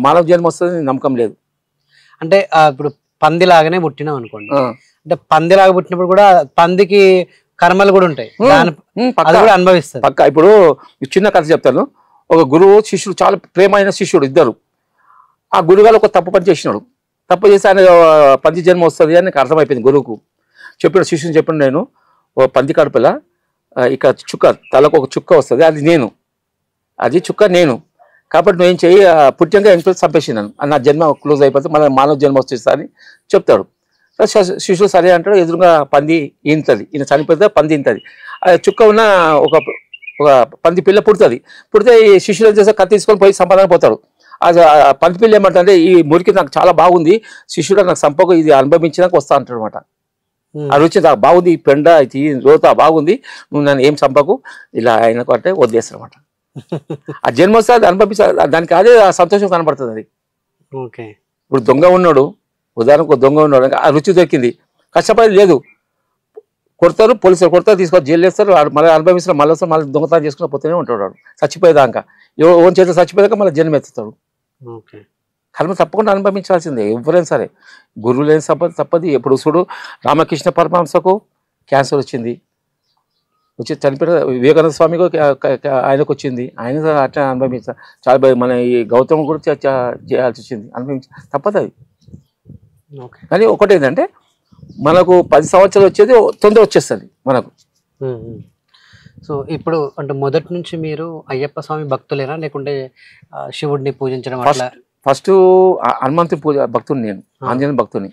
మానవ జన్మ వస్తుంది నమ్మకం లేదు. అంటే ఇప్పుడు పందిలాగానే పుట్టినాం అనుకోండి, అంటే పందిలాగా పుట్టినప్పుడు కూడా పందికి కర్మలు కూడా ఉంటాయి, అనుభవిస్తారు పక్క. ఇప్పుడు చిన్న కథ చెప్తాను. ఒక గురువు శిష్యుడు, చాలా ప్రేమైన శిష్యుడు ఇద్దరు. ఆ గురుగారు ఒక తప్పు పని చేసినాడు. తప్పు చేసి ఆయన పంది జన్మ వస్తుంది అని నాకు అర్థమైపోయింది. గురువుకు చెప్పాడు, శిష్యుని చెప్పాడు, నేను ఓ పంది కడుపుల ఇక చుక్క, తలకు ఒక చుక్క వస్తుంది, అది నేను. అది చుక్క నేను. కాబట్టి నువ్వేం చెయ్యి, పుట్టింగా ఎంతో చంపేసినాను, నా జన్మ క్లోజ్ అయిపోతే మళ్ళీ మానవ జన్మ వచ్చేస్తా అని చెప్తాడు. శిశువు సరే అంటాడు. ఎదురుగా పంది ఈనుతుంది, ఈయన చనిపోతే పంది ఈనుతుంది. చుక్క ఉన్న ఒక ఒక పంది పిల్ల పుడుతుంది. పుడితే ఈ శిశువు ఏం చేస్తే కత్తి తీసుకొని పోయి సంపాదన పోతాడు. ఆ పంది పిల్ల ఏమంటే ఈ మురికి నాకు చాలా బాగుంది, శిష్యుడు నాకు సంపక ఇది అనుభవించినాక వస్తా అంటాడు అనమాట. ఆ రుచి నాకు బాగుంది, ఈ పెండ ఇది రోత బాగుంది, నువ్వు నన్ను ఏం చంపకు ఇలా ఆయనకు అంటే వదిలేస్తాడు అనమాట. ఆ జన్మ వస్తే అది అనుభవించాలి, దానికి అదే ఆ సంతోషం కనబడుతుంది. అది ఇప్పుడు దొంగ ఉన్నాడు, ఉదాహరణకు దొంగ ఉన్నాడు, ఆ రుచి దొరికింది, కష్టపడి లేదు, కొడతారు, పోలీసులు కొడతారు, తీసుకొని జైలు వేస్తారు, మళ్ళీ అనుభవిస్తారు, మళ్ళీ వస్తారు, మళ్ళీ దొంగతనం చేసుకుని పోతూనే ఉంటాడు వాడు చచ్చిపోయేదాకా. ఓన్ చేత చచ్చిపోయాక మళ్ళీ జన్మ ఎత్తుతాడు. కర్మ తప్పకుండా అనుభవించాల్సిందే ఎవరైనా సరే, గురువు లేని తప్పది. ఎప్పుడు చూడు రామకృష్ణ పరమహంసకు క్యాన్సర్ వచ్చింది, వచ్చి చనిపోయిన వివేకానంద స్వామికి ఆయనకు వచ్చింది, ఆయన అట్లా అనుభవించాలి. చాలా మన ఈ గౌతమ్ కూడా చేయాల్సి వచ్చింది, తప్పదు అది. కానీ ఒకటి ఏంటంటే మనకు 10 సంవత్సరాలు వచ్చేది తొందర వచ్చేస్తుంది మనకు. సో ఇప్పుడు అంటే మొదటి నుంచి మీరు అయ్యప్ప స్వామి భక్తులేనా, లేకుంటే శివుడిని పూజించడం అట్లా? ఫస్ట్ హనుమంతుని పూజ భక్తుని నేను, ఆంజనేయ భక్తుని.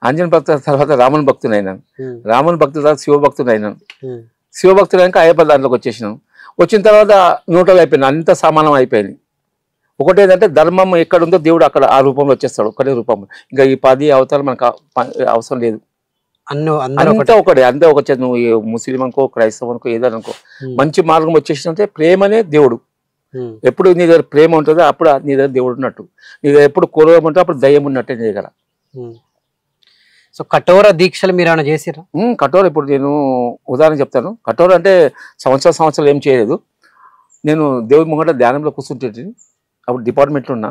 ఆంజనేయ భక్తు తర్వాత రాముని భక్తుని అయినాను, రాముని భక్తుల తర్వాత శివ భక్తుని అయినాను, శివ భక్తులు అయినాక అయ్యప్ప దాంట్లోకి వచ్చేసినాను. వచ్చిన తర్వాత న్యూట్రల్ అయిపోయింది, అంత సమానం అయిపోయింది. ఒకటేంటంటే ధర్మం ఎక్కడుందో దేవుడు అక్కడ ఆ రూపంలో వచ్చేస్తాడు, ఒకటే రూపంలో. ఇంకా ఈ 10 అవతారాలు మనకు అవసరం లేదు, అంతా ఒకటే. అంతా ఒక నువ్వు ముస్లిం అనుకో, క్రైస్తవం అనుకో, ఏదైనా అనుకో, మంచి మార్గం వచ్చేసినంటే ప్రేమనే దేవుడు. ఎప్పుడు నీ దగ్గర ప్రేమ ఉంటుందో అప్పుడు నీ దగ్గర దేవుడు ఉన్నట్టు, నీ దగ్గర ఎప్పుడు కోరవం ఉంటుందో అప్పుడు దయ్యం ఉన్నట్టే నీ దగ్గర. సో కఠోర దీక్షలు మీరు ఏమైనా చేసిరా? కఠోర ఇప్పుడు నేను ఉదాహరణ చెప్తాను. కఠోర అంటే సంవత్సరాలు ఏం చేయలేదు. నేను దేవుడి ముంగట ధ్యానంలో కూర్చుంటే, అప్పుడు డిపార్ట్మెంట్లో ఉన్నా,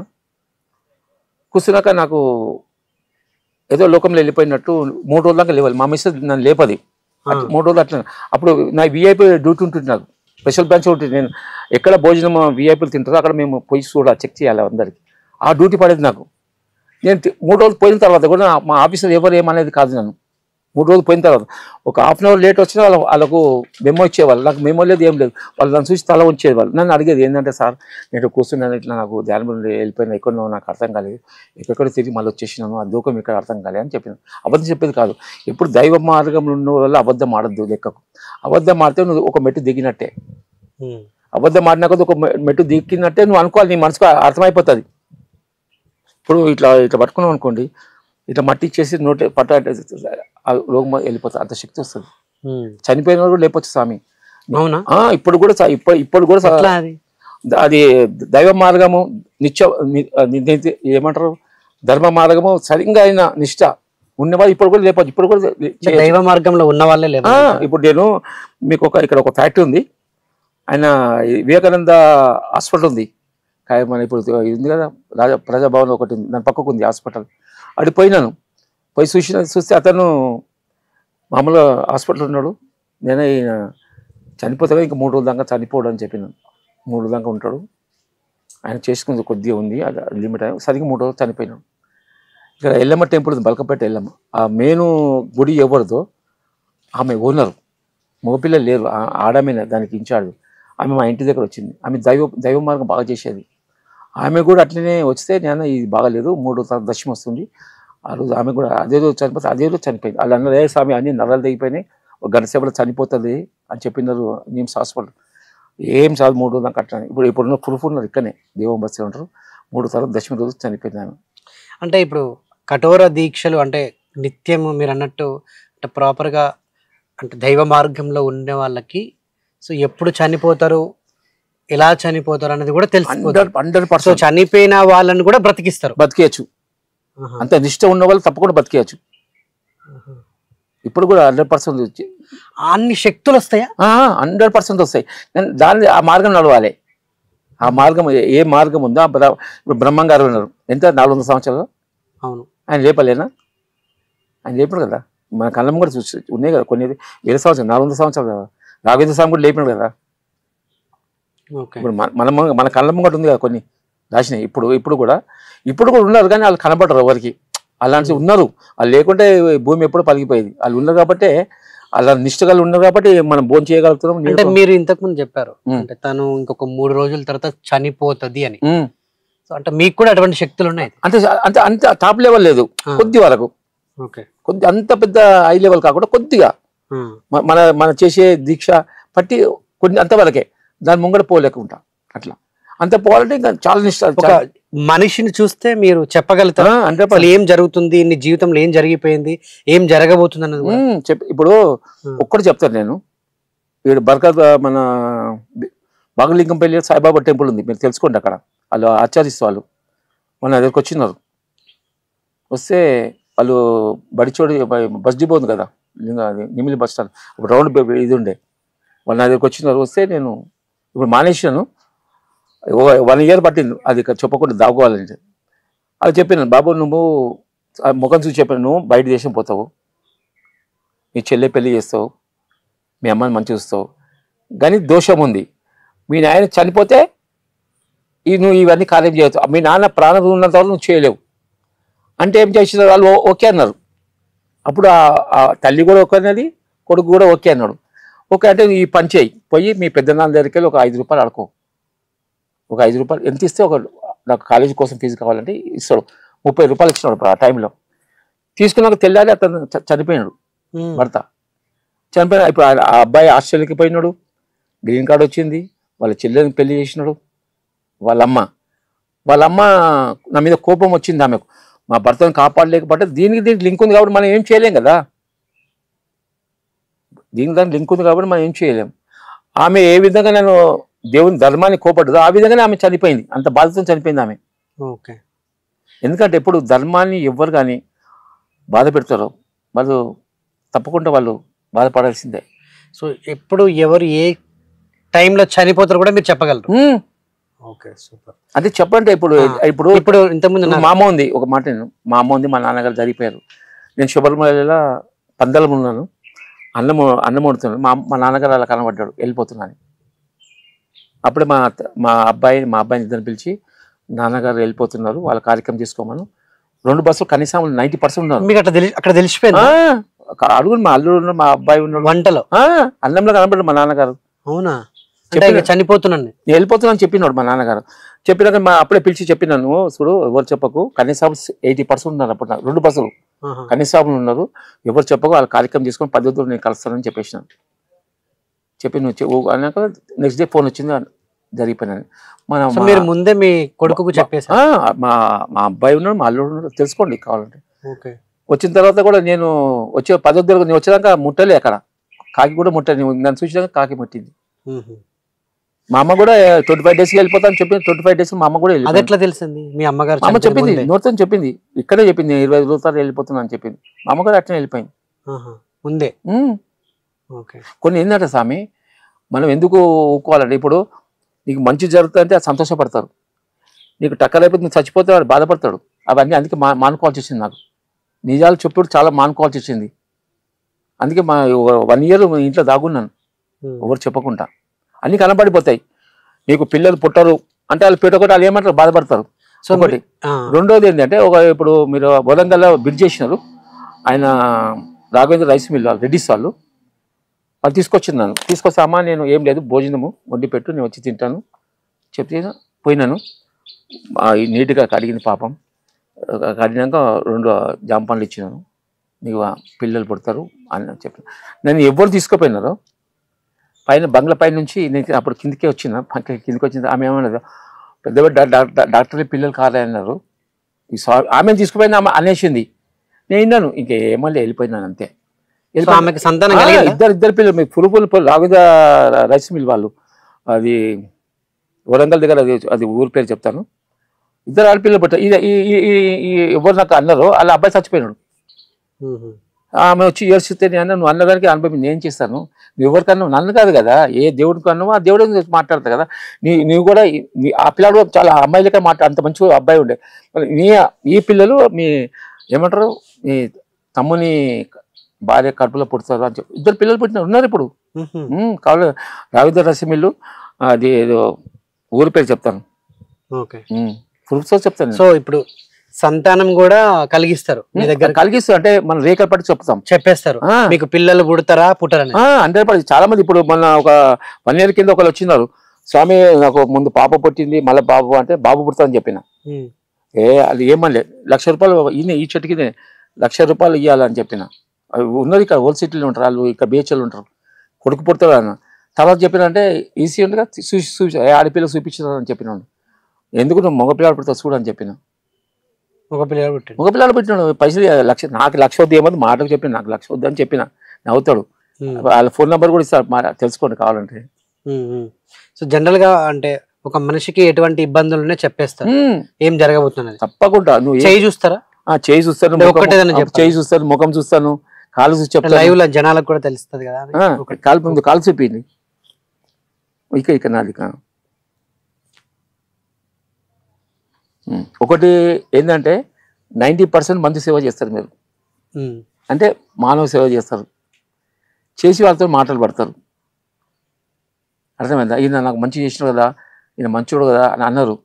కూర్చున్నాక నాకు ఏదో లోకంలో వెళ్ళిపోయినట్టు 3 రోజుల దాకా లేవాలి. మా మిస్సెస్ నన్ను లేపది 3 రోజులు అట్లా. అప్పుడు నా విఐపీ డ్యూటీ ఉంటుంది, నాకు స్పెషల్ బ్రాంచ్ ఉంటుంది. నేను ఎక్కడ భోజనం విఐపీలు తింటారో అక్కడ మేము పోయి చెక్ చేయాలి అందరికి. ఆ డ్యూటీ పడేది నాకు. నేను 3 రోజులు పోయిన తర్వాత కూడా మా ఆఫీసర్ ఎవరు ఏమనేది కాదు. నన్ను 3 రోజులు పోయిన తర్వాత ఒక ½ అవర్ లేట్ వచ్చినా వాళ్ళకు మెమో ఇచ్చేవాళ్ళు, నాకు మెమో లేదు, ఏం లేదు. వాళ్ళు నన్ను చూసి తల ఉంచేవాళ్ళు. నన్ను అడిగేది ఏంటంటే, సార్ నేను కూర్చున్నాను, ఇట్లా నాకు ధ్యానం వెళ్ళిపోయినా, ఎక్కడో నాకు అర్థం కాలేదు, ఎక్కడెక్కడ తిరిగి మళ్ళీ వచ్చేసినాను, ఆ దూకం ఇక్కడ అర్థం కాలేదు అని చెప్పినాను. అబద్ధం చెప్పేది కాదు. ఇప్పుడు దైవ మార్గంలో ఉన్న వల్ల అబద్ధం ఆడద్దు లెక్కకు. అబద్ధం ఆడితే నువ్వు ఒక మెట్టు దిగినట్టే, అబద్ధం ఆడినాక ఒక మెట్టు దిగినట్టే నువ్వు అనుకోవాలి, నీ మనసుకు అర్థమైపోతుంది. ఇప్పుడు ఇట్లా పట్టుకున్నావు అనుకోండి, ఇట్లా మట్టి ఇచ్చేసి నోటి పట్ట రోగం వెళ్ళిపోతుంది, అంత శక్తి వస్తుంది. చనిపోయిన వాళ్ళు కూడా లేపొచ్చు స్వామి. అవునా? ఇప్పుడు కూడా అది దైవ మార్గము, ఏమంటారు, ధర్మ మార్గము సరిగ్గా అయిన నిష్ట ఉన్నవాళ్ళు ఇప్పుడు కూడా లేపచ్చు. ఇప్పుడు కూడా దైవ మార్గంలో ఉన్న వాళ్ళే లేవు. ఇప్పుడు నేను మీకు ఇక్కడ ఒక ఫ్యాక్టరీ ఉంది, ఆయన వివేకానంద హాస్పిటల్ ఉంది, మన ఇప్పుడు ఇది ఉంది కదా ప్రజాభవన్ ఒకటి ఉంది, దాని పక్కకు ఉంది హాస్పిటల్. అడిగి పోయినాను, పోయి చూస్తే అతను మామూలుగా హాస్పిటల్ ఉన్నాడు. నేనే ఈయన చనిపోతే ఇంకా 3 రోజుల దాకా చనిపోవడం అని చెప్పినాను. 3 రోజుల దాకా ఉంటాడు, ఆయన చేసుకుంది కొద్దిగా ఉంది, అది లిమిట్ అయ్యి సరిగ్గా 3 రోజులు చనిపోయినాడు. ఇక్కడ ఎల్లమ్మ టెంపుల్ ఉంది, బల్కంపేట ఎల్లమ్మ. ఆ మెయిన్ గుడి ఎవరిదో ఆమె ఓనరు, మగపిల్లలు లేరు, ఆడమే దానికి ఇన్ఛార్జ్. ఆమె మా ఇంటి దగ్గర వచ్చింది. ఆమె దైవ మార్గం బాగా చేసేది. ఆమె కూడా అట్లనే వస్తే నేను ఇది బాగాలేదు, 3 రోజుల దశమి వస్తుంది, ఆ రోజు ఆమె కూడా అదే రోజు చనిపోతే అదే రోజు చనిపోయింది. వాళ్ళు అన్నారు, ఏ స్వామి అన్ని నరాలు దిగిపోయినాయి, ఒక గంట సేపట్లో చనిపోతుంది అని చెప్పినారు నిమ్స్ హాస్పిటల్. ఏం చాలు 3 రోజులు నాకు అట్లా. ఇప్పుడున్న ప్రూఫ్ ఉన్నారు, ఇక్కడనే దేవం బస్సు ఉంటారు. 3 తర్వాత దశమి రోజు చనిపోయింది ఆమె. అంటే ఇప్పుడు కఠోర దీక్షలు అంటే నిత్యం మీరు అన్నట్టు అంటే ప్రాపర్గా అంటే దైవ మార్గంలో ఉండే వాళ్ళకి సో ఎప్పుడు చనిపోతారు, ఎలా చనిపోతారు అనేది కూడా తెలుసు. 100% చనిపోయిన వాళ్ళని కూడా బతికేయచ్చు. అంత నిష్ట ఉన్న వాళ్ళు తప్పకుండా బతికేయచ్చు. ఇప్పుడు కూడా 100% అన్ని శక్తులు వస్తాయా? 100% వస్తాయి. దాన్ని ఆ మార్గం నడవాలి. ఆ మార్గం ఏ మార్గం ఉందో ఇప్పుడు బ్రహ్మం గారు ఉన్నారు, ఎంత 400 సంవత్సరాలు. అవును, ఆయన లేపలేనా? ఆయన లేపాడు కదా, మన కళ్ళం కూడా చూసి ఉన్నాయి కదా, కొన్ని 1000 సంవత్సరాలు 400 సంవత్సరాలు కదా. రాఘవేంద్ర స్వామి కూడా లేపినాడు కదా. ఇప్పుడు మన కళ్ళ ముంగట ఉంది కదా కొన్ని రాసినాయి. ఇప్పుడు కూడా ఉన్నారు, కానీ వాళ్ళు కనబడరు ఎవరికి. అలాంటి ఉన్నారు, వాళ్ళు లేకుంటే భూమి ఎప్పుడు పలిగిపోయేది. వాళ్ళు ఉన్నారు కాబట్టి అలా నిష్ఠగా ఉన్నారు కాబట్టి మనం భోజనం చేయగలుగుతున్నాం. అంటే మీరు ఇంతకు ముందు చెప్పారు అంటే తను ఇంకొక 3 రోజుల తర్వాత చనిపోతది అని. సో అంటే మీకు కూడా అటువంటి శక్తులు ఉన్నాయి? అంటే అంటే అంత టాప్ లెవెల్ లేదు, కొద్ది వరకు. ఓకే. కొద్ది అంత పెద్ద హై లెవెల్ కాకుండా కొద్దిగా మన మన చేసే దీక్ష పట్టి కొన్ని అంతవరకే, దాని ముంగడ పోలేకుండా అట్లా. అంత పోవాలంటే ఇంకా చాలా నిష్ఠ. ఒక మనిషిని చూస్తే మీరు చెప్పగలుగుతారా అంటే ఏం జరుగుతుంది, నీ జీవితంలో ఏం జరిగిపోయింది, ఏం జరగబోతుంది అన్నది? ఇప్పుడు ఒక్కటి చెప్తాను నేను. ఇక్కడ బర్కత్ మన బాగలింగంపల్లి సాయిబాబా టెంపుల్ ఉంది, మీరు తెలుసుకోండి. అక్కడ వాళ్ళు ఆచార్యస్ వాళ్ళు మన దగ్గరికి వచ్చినారు. వస్తే వాళ్ళు బడిచోడి బస్ డిపో ఉంది కదా, నిమిలి బస్ స్టాండ్, ఇప్పుడు రౌండ్ ఇది ఉండే, వాళ్ళు నా దగ్గరికి వచ్చినారు. వస్తే నేను ఇప్పుడు మానేసాను, 1 year పట్టింది అది చెప్పకుండా దాగుకోవాలంటే. అది చెప్పాను, బాబు నువ్వు ముఖం చూసి చెప్పాను, నువ్వు బయట దేశం పోతావు, మీ చెల్లె పెళ్లి చేస్తావు, మీ అమ్మని మంచి చూస్తావు, కానీ దోషం ఉంది. మీ నాయన చనిపోతే నువ్వు ఇవన్నీ కార్యం చేయవచ్చు, మీ నాన్న ప్రాణం ఉన్నంత వరకు నువ్వు చేయలేవు అంటే ఏం చేసిన వాళ్ళు ఓకే అన్నారు. అప్పుడు ఆ తల్లి కూడా ఓకే అన్నది, కొడుకు కూడా ఓకే అన్నాడు. ఓకే అంటే ఈ పని చేయి, పోయి మీ పెద్దనాన్న దగ్గరికి వెళ్ళి ఒక 5 రూపాయలు అడుకో. ఒక 5 రూపాయలు ఎంత ఇస్తే, నాకు కాలేజీ కోసం ఫీజు కావాలంటే ఇస్తాడు. 30 రూపాయలు ఇచ్చినాడు ఆ టైంలో. తీసుకున్నాక తెల్లారి అతను చనిపోయినాడు, భర్త చనిపోయిన. ఇప్పుడు ఆ అబ్బాయి ఆస్ట్రేలియాకి పోయినాడు, గ్రీన్ కార్డ్ వచ్చింది, వాళ్ళ చెల్లెని పెళ్లి చేసినాడు. వాళ్ళమ్మ నా మీద కోపం వచ్చింది ఆమెకు, మా భర్తను కాపాడలేకపోతే. దీనికి లింక్ ఉంది కాబట్టి మనం ఏం చేయలేం కదా, దానికి లింక్ ఉంది కాబట్టి మనం ఏం చేయలేం. ఆమె ఏ విధంగా నేను దేవుని ధర్మాన్ని కోపడ్డదో ఆ విధంగానే ఆమె చనిపోయింది, అంత బాధతో చనిపోయింది ఆమె. ఓకే. ఎందుకంటే ఎప్పుడు ధర్మాన్ని ఎవ్వరు కానీ బాధ పెడతారో వాళ్ళు తప్పకుండా వాళ్ళు బాధపడాల్సిందే. సో ఎప్పుడు ఎవరు ఏ టైంలో చనిపోతారు కూడా మీరు చెప్పగలరు? Okay, super. అదే చెప్పంటే ఇప్పుడు ఇంతకుముందు మా అమ్మ ఉంది, ఒక మాట నేను, మా అమ్మ ఉంది, మా నాన్నగారు జరిగిపోయారు. నేను శుభ్రమల పందలం ఉన్నాను, అన్నం వండుతున్నాను. మా నాన్నగారు అలా కనబడ్డాడు, వెళ్ళిపోతున్నాను. అప్పుడే మా అబ్బాయిని ఇద్దరు పిలిచి, నాన్నగారు వెళ్ళిపోతున్నారు, వాళ్ళ కార్యక్రమం తీసుకోమను. 2 బస్సులు కనీసం 90% ఉన్నారు. మీకు అక్కడ తెలిసిపోయింది? అడుగుని, మా అల్లుడు ఉన్నాడు, మా అబ్బాయి ఉన్నాడు, వంటలో అన్నంలో కనబడ్డాడు మా నాన్నగారు. అవునా? చనిపోతున్నాను, నేను వెళ్ళిపోతున్నాను చెప్పినాడు మా నాన్నగారు. చెప్పినాక అప్పుడే పిలిచి చెప్పినాను, చూడు ఎవరు చెప్పకు, కనీసం 80% ఉన్నారు. అప్పుడు 2 బస్సులు కనీసం ఉన్నారు, ఎవరు చెప్పకు, వాళ్ళ కార్యక్రమం తీసుకొని పద్ధతులు నేను కలుస్తానని చెప్పేసినాను. చెప్పి నువ్వు అన్నాక నెక్స్ట్ డే ఫోన్ వచ్చింది, జరిగిపోయినది. మీరు ముందే మీ కొడుకు చెప్పేసా? మా అబ్బాయి ఉన్నాడు, మా అల్లుడు ఉన్నాడు, తెలుసుకోండి కావాలంటే. వచ్చిన తర్వాత కూడా నేను వచ్చే పద్ధతులు నేను వచ్చేదాకా ముట్టలే, అక్కడ కాకి కూడా ముట్టలే, నన్ను చూసినాక కాకి ముట్టింది. మా అమ్మ కూడా 25 days వెళ్ళిపోతాను చెప్పింది. 25 days మా అమ్మ కూడా వెళ్ళింది. ఎట్లా తెలిసింది? మీ అమ్మగారు అమ్మ చెప్పింది, నోటితో చెప్పింది, ఇక్కడే చెప్పింది, 25 రోజులు వెళ్ళిపోతున్నా అని చెప్పింది. మా అమ్మ కూడా అట్లనే వెళ్ళిపోయింది ముందే. కొన్ని ఏంటంటే స్వామి, మనం ఎందుకు ఊకోవాలంటే, ఇప్పుడు నీకు మంచి జరుగుతుందంటే అది సంతోషపడతారు, నీకు టక్కర్ అయిపోతే నువ్వు చచ్చిపోతే వాడు బాధపడతాడు. అవన్నీ అందుకే మానుకోవాల్సి వచ్చింది. నాకు నిజాలు చెప్పుడు చాలా మానుకోవాల్సి వచ్చింది. అందుకే 1 year ఇంట్లో దాగున్నాను, ఎవరు చెప్పకుండా. అన్ని కనబడిపోతాయి. నీకు పిల్లలు పుట్టరు అంటే వాళ్ళు పెట్టకుండా వాళ్ళు ఏమంటారు, బాధపడతారు. సో ఒకటి. రెండోది ఏంటంటే, ఇప్పుడు మీరు వరంగల్లో బ్రిడ్జ్ చేసినారు, ఆయన రాఘవేంద్ర రైస్ మిల్ వాళ్ళు, రెడ్డిస్ వాళ్ళు తీసుకొచ్చింది. నన్ను తీసుకొస్తే, అమ్మ నేను ఏం లేదు, భోజనము వండి పెట్టు, నేను వచ్చి తింటాను చెప్తే పోయినాను. నీట్గా కడిగింది పాపం. కడిగినాక 2 జామ పండ్లు ఇచ్చినాను, నీకు పిల్లలు పుడతారు అని చెప్పాను. నేను ఎవరు తీసుకుపోయినారో పైన బంగ్లా పై నుంచి నేను అప్పుడు కిందికే వచ్చిన, కిందికి వచ్చింది. ఆమె ఏమన్నది, పెద్ద డాక్టర్లు పిల్లలు కాదన్నారు. ఆమెను తీసుకుపోయిన ఆమె అనేసింది. నేను విన్నాను, ఇంకా ఏమన్నా వెళ్ళిపోయినాను అంతే. ఇద్దరు పిల్లలు, మీకు పురుపులు రాఘవేంద్ర రైస్ మిల్ వాళ్ళు, అది వరంగల్ దగ్గర, అది ఊరి పేరు చెప్తాను. 2 ఆడపిల్లలు పుట్టారు. ఎవరు నాకు అన్నారు, వాళ్ళ అబ్బాయి చచ్చిపోయినాడు. ఆమె వచ్చి ఏడ్చితే నేను అన్నా, నువ్వు అన్నగారికి అనుభవం నేను చేస్తాను, నువ్వు ఎవరికన్నా, నన్ను కాదు కదా, ఏ దేవుడికి అన్నావో ఆ దేవుడి మాట్లాడతా కదా. నువ్వు కూడా ఆ పిల్లలు కూడా చాలా అమ్మాయిలకే అంత మంచి అబ్బాయి ఉండే. ఈ పిల్లలు మీ ఏమంటారు, మీ తమ్ముని భార్య కడుపులో పుడతారు అని చెప్పి 2 పిల్లలు పుట్టిన ఉన్నారు ఇప్పుడు. కావాలి రాఘవేంద్ర రసమిల్లు, అది ఏదో ఊరి పేరు చెప్తాను, ప్రూఫ్తో చెప్తాను. సో ఇప్పుడు సంతానం కూడా కలిగిస్తారు మీ దగ్గర, కలిగిస్తూ అంటే మనం రేఖలు పట్టి చెప్తాం, చెప్పేస్తారు మీకు పిల్లలు పుడతారా పుట్టరని. 100%. చాలా మంది ఇప్పుడు మన ఒక 1 year కింద ఒకళ్ళు వచ్చినారు, స్వామి నాకు ముందు పాప పుట్టింది మళ్ళీ బాబు అంటే బాబు పుడతాదని చెప్పిన. అది ఏమనలే, ₹1,00,000 ఈ చెట్టుకి ₹1,00,000 ఇవ్వాలని చెప్పిన. ఉన్నది ఇక్కడ ఓల్డ్ సిటీలో ఉంటారు వాళ్ళు, ఇక్కడ బీహెచ్ఎల్ ఉంటారు, కొడుకు పుడతాడు అన్న. తర్వాత చెప్పిన అంటే ఈసీ ఉండగా ఆడపిల్ల చూపించాలని చెప్పినాడు. ఎందుకు నువ్వు మగపిల్లలు పుడతావు చూడు అని చెప్పిన. మగపిల్లలు పెట్టినాడు పైసలు నాకు 1,00,000 వద్దు ఏమో మాటకు చెప్పిన, నాకు 1,00,000 వద్దు అని చెప్పిన. నవ్వుతాడు. వాళ్ళ ఫోన్ నెంబర్ కూడా ఇస్తారు, తెలుసుకోండి కావాలంటే. సో జనరల్ గా అంటే ఒక మనిషికి ఎటువంటి ఇబ్బందులు చెప్పేస్తారు, ఏం జరగబోతున్నది. తప్పకుండా నువ్వు చేయి చూస్తారా? చేయి చూస్తాను, చేయి చూస్తాను, ముఖం చూస్తాను, కాలు చూసి చెప్తాను. లైవ్ లో జనాలకు కూడా తెలుస్తుంది కదా. కాలు చూపింది ఇక నాది. ఒకటి ఏంటంటే 90% మంది సేవ చేస్తారు మీరు, అంటే మానవ సేవ చేస్తారు, చేసి వాళ్ళతో మాటలు పడతారు. అర్థమైందా? ఈయన నాకు మంచి చేసినాడు కదా, ఈయన మంచోడు కదా అని అన్నారు,